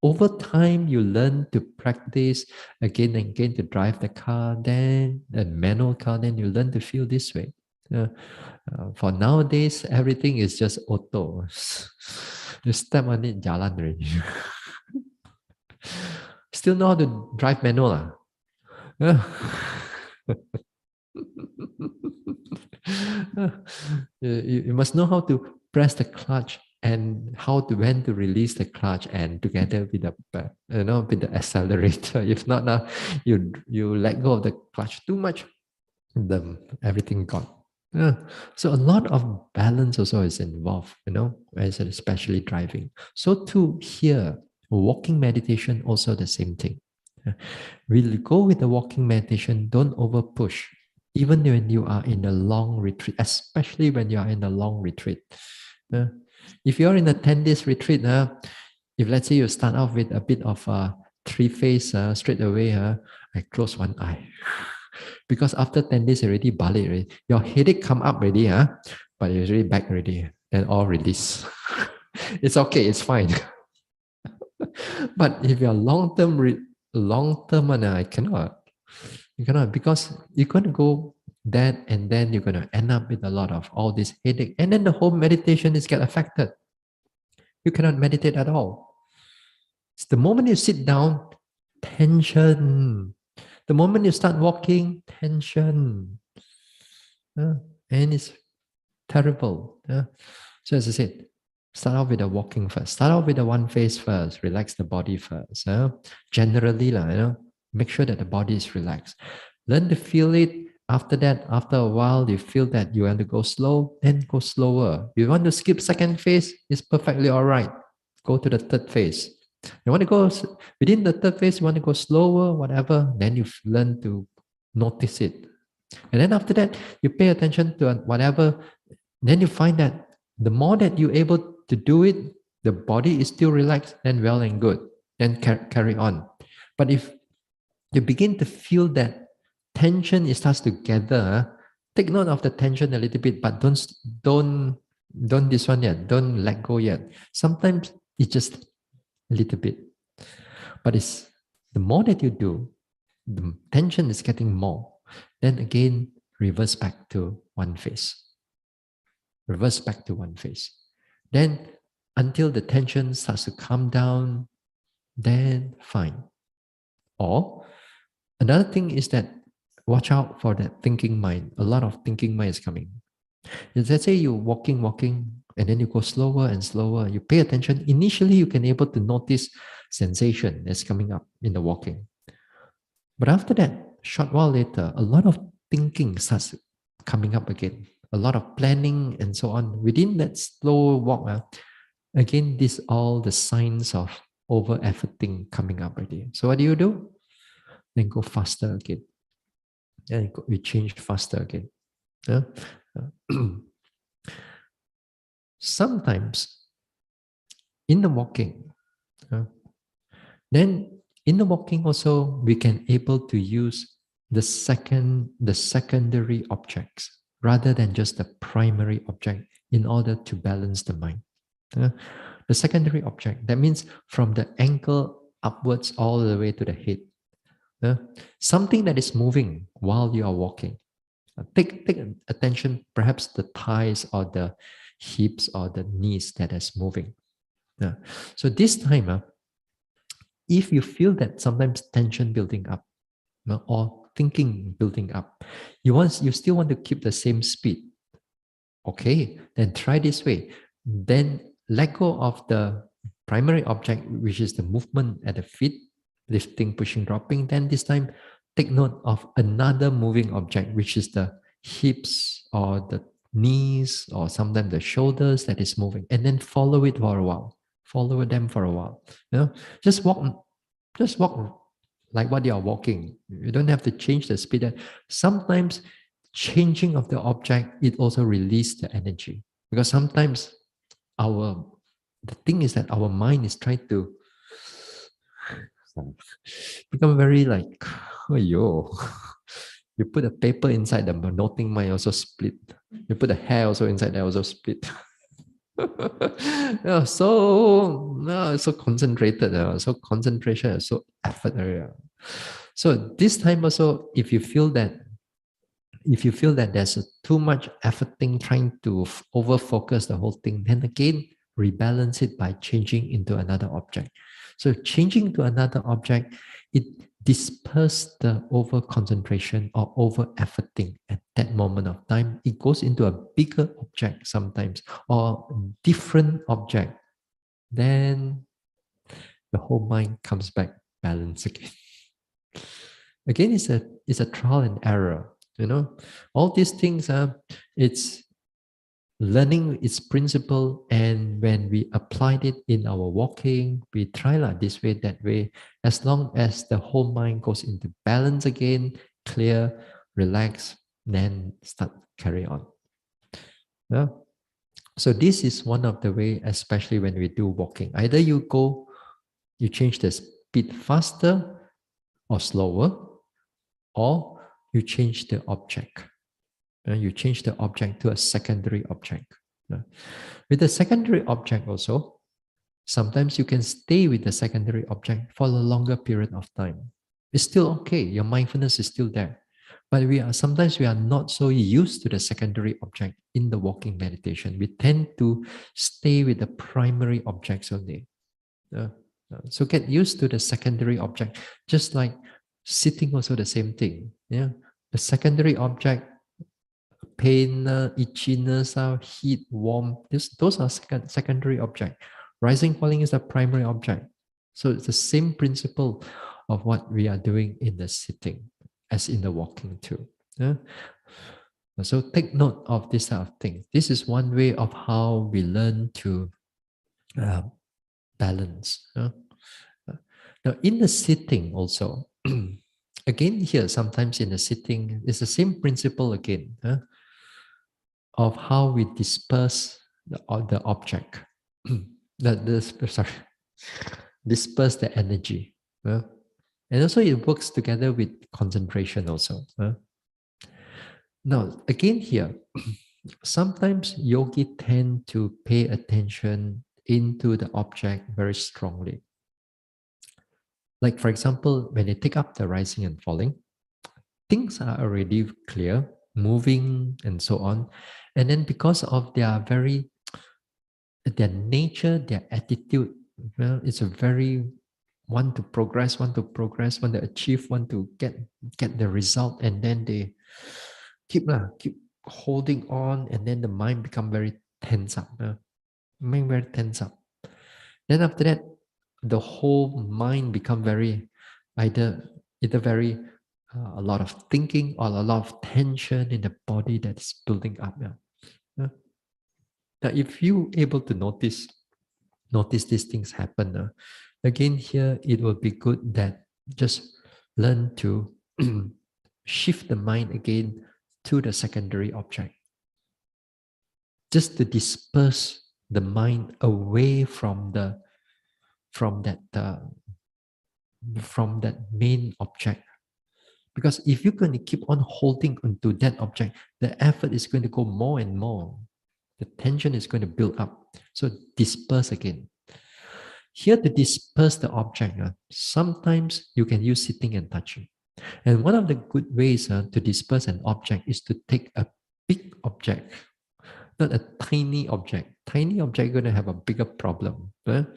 Over time, you learn to practice again and again to drive the car, then a manual car, then you learn to feel this way. For nowadays, everything is just auto. You step on it, jalan already. Still know how to drive manual. You must know how to press the clutch and when to release the clutch and together with the accelerator. If not, now you let go of the clutch too much, then everything gone. So a lot of balance also is involved, especially driving. So too here, walking meditation also the same thing. We'll go with the walking meditation, don't over push. Even when you are in a long retreat, especially when you are in a long retreat. If you're in a 10 days retreat, if let's say you start off with a bit of a 3-phase straight away, I close one eye. Because after 10 days already, balik already. Your headache come up already, but it's already back already. And all release. It's okay, it's fine. But if you're long-term one, I cannot. You cannot, because you're going to go that and then you're going to end up with a lot of all this headache. And then the whole meditation is get affected. You cannot meditate at all. It's the moment you sit down, tension. The moment you start walking, tension. And it's terrible. So as I said, start off with the walking first. Start off with the one phase first. Relax the body first. Generally, make sure that the body is relaxed. Learn to feel it. After that, after a while, you feel that you want to go slow, then go slower. You want to skip second phase, it's perfectly all right. Go to the third phase. You want to go within the third phase, you want to go slower, whatever, then you learn to notice it. And then after that, you pay attention to whatever, then you find that the more that you're able to do it, the body is still relaxed, then well and good. Then carry on. But if you begin to feel that tension, it starts to gather, take note of the tension a little bit, but don't this one yet. Don't let go yet. Sometimes it's just a little bit. But it's the more that you do, the tension is getting more, then again reverse back to one face. Reverse back to one face. Then until the tension starts to calm down, then fine. Or another thing is that watch out for that thinking mind. A lot of thinking mind is coming. Let's say you're walking, and then you go slower and slower. You pay attention. Initially, you can able to notice sensation that's coming up in the walking. But after that, short while later, a lot of thinking starts coming up again. A lot of planning and so on. Within that slow walk, again, these all the signs of over efforting coming up already. So what do? Then go faster again. Then we change faster again. Yeah? Sometimes in the walking, then in the walking also we can able to use the secondary objects rather than just the primary object in order to balance the mind. The secondary object, that means from the ankle upwards all the way to the head. Something that is moving while you are walking. Take attention, perhaps the thighs or the hips or the knees that is moving. So this time, if you feel that sometimes tension building up or thinking building up, you still want to keep the same speed. Okay, then try this way. Then let go of the primary object, which is the movement at the feet, lifting, pushing, dropping. Then this time, take note of another moving object, which is the hips or the knees or sometimes the shoulders that is moving, and then follow it for a while. Follow them for a while. Just walk like what you are walking. You don't have to change the speed. Sometimes changing of the object, it also releases the energy. Because sometimes the thing is that our mind is trying to become very like, oh yo. You put a paper inside the noting mind also split. You put a hair also inside there also split. So concentrated, so concentration, so effort area. So this time also, if you feel that there's too much efforting trying to over focus the whole thing, then again rebalance it by changing into another object. So changing to another object, it disperses the over concentration or over efforting at that moment of time. It goes into a bigger object sometimes or different object. Then the whole mind comes back balanced again. Again, it's a trial and error. All these things it's learning its principle, and when we applied it in our walking, we try like this way, that way, as long as the whole mind goes into balance again, clear, relax, then start carry on. Yeah. So this is one of the way, especially when we do walking. Either you change the speed faster or slower, or you change the object. You change the object to a secondary object. With the secondary object also, sometimes you can stay with the secondary object for a longer period of time. It's still okay. Your mindfulness is still there. But sometimes we are not so used to the secondary object in the walking meditation. We tend to stay with the primary objects only. So get used to the secondary object, just like sitting also the same thing. Yeah, the secondary object, pain, itchiness, heat, warm. Those are secondary object. Rising, falling is the primary object. So it's the same principle of what we are doing in the sitting as in the walking too. Yeah? So take note of this type of thing. This is one way of how we learn to balance. Now in the sitting also, again here, sometimes in the sitting, it's the same principle again. Of how we disperse the object, disperse the energy. And also it works together with concentration also. Now, again here, sometimes yogi tend to pay attention into the object very strongly. Like, for example, when they take up the rising and falling, things are already clear, moving and so on. And then because of their nature, their attitude, well, it's a very want to achieve, want to get the result, and then they keep holding on, and then the mind become very tense up. Mind very tense up. Then after that, the whole mind become very either very a lot of thinking or a lot of tension in the body that's building up. Yeah. Yeah. Now, if you able to notice these things happen, again here it will be good that just learn to shift the mind again to the secondary object, just to disperse the mind away from that from that main object. Because if you're going to keep on holding onto that object, the effort is going to go more and more. The tension is going to build up. So disperse again. Here to disperse the object, sometimes you can use sitting and touching. And one of the good ways to disperse an object is to take a big object, not a tiny object. Tiny object going to have a bigger problem, but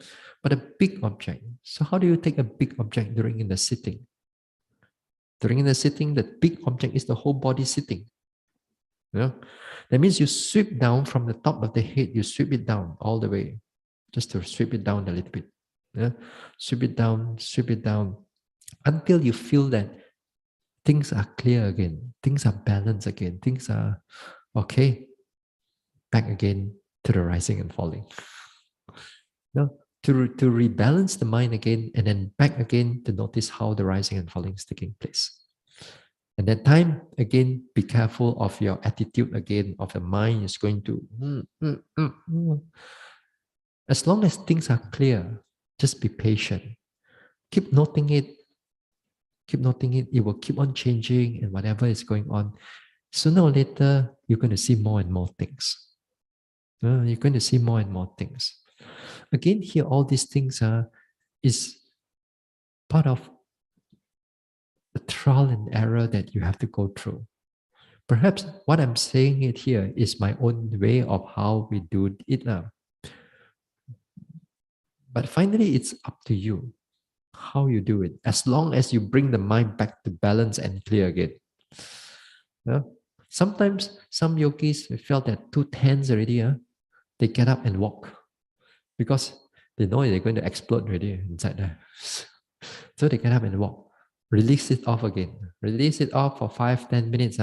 a big object. So how do you take a big object during in the sitting? During the sitting, the big object is the whole body sitting. Yeah? That means you sweep down from the top of the head, you sweep it down all the way, just to sweep it down a little bit. Yeah? Sweep it down until you feel that things are clear again, things are balanced again, things are okay, back again to the rising and falling. No, to rebalance the mind again and then back again to notice how the rising and falling is taking place. And that time, again, be careful of your attitude again, of the mind is going to. As long as things are clear, just be patient. Keep noting it. Keep noting it. It will keep on changing, and whatever is going on, sooner or later, you're going to see more and more things. You're going to see more and more things. Again, here, all these things is part of the trial and error that you have to go through. Perhaps what I'm saying it here is my own way of how we do it now. But finally, it's up to you how you do it. As long as you bring the mind back to balance and clear again. Yeah? Sometimes some yogis felt that too tense already. They get up and walk because they know they're going to explode already inside there. So they get up and walk. Release it off again. Release it off for 5-10 minutes.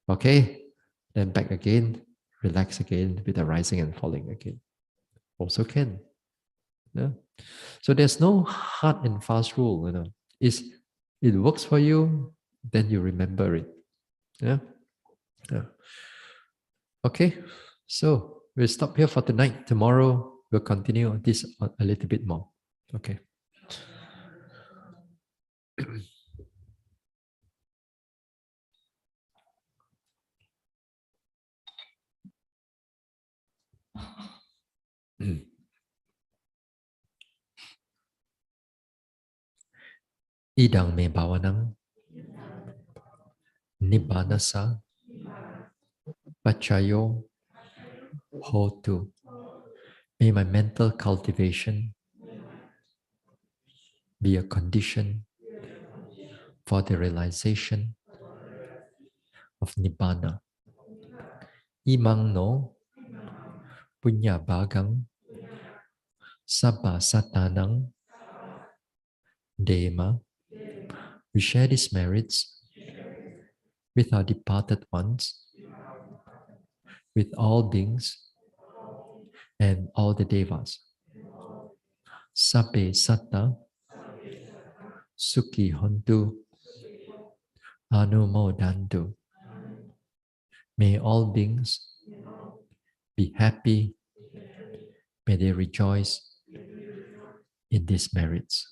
Okay. Then back again. Relax again with the rising and falling again. Also can. Yeah. So there's no hard and fast rule. It works for you, then you remember it. Yeah. Yeah. Okay. So we'll stop here for tonight. Tomorrow we'll continue this a little bit more. Okay. Idang me bhavanang nibbanasa pachayo hotu. May my mental cultivation be a condition for the realization of Nibbana. Imang no punya bagang sabba satanang dema. We share these merits with our departed ones, with all beings and all the devas. Sabbe satta sukhi hontu anumodantu. May all beings be happy. May they rejoice in these merits.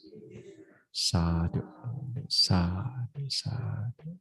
Sadhu, sadhu, sadhu.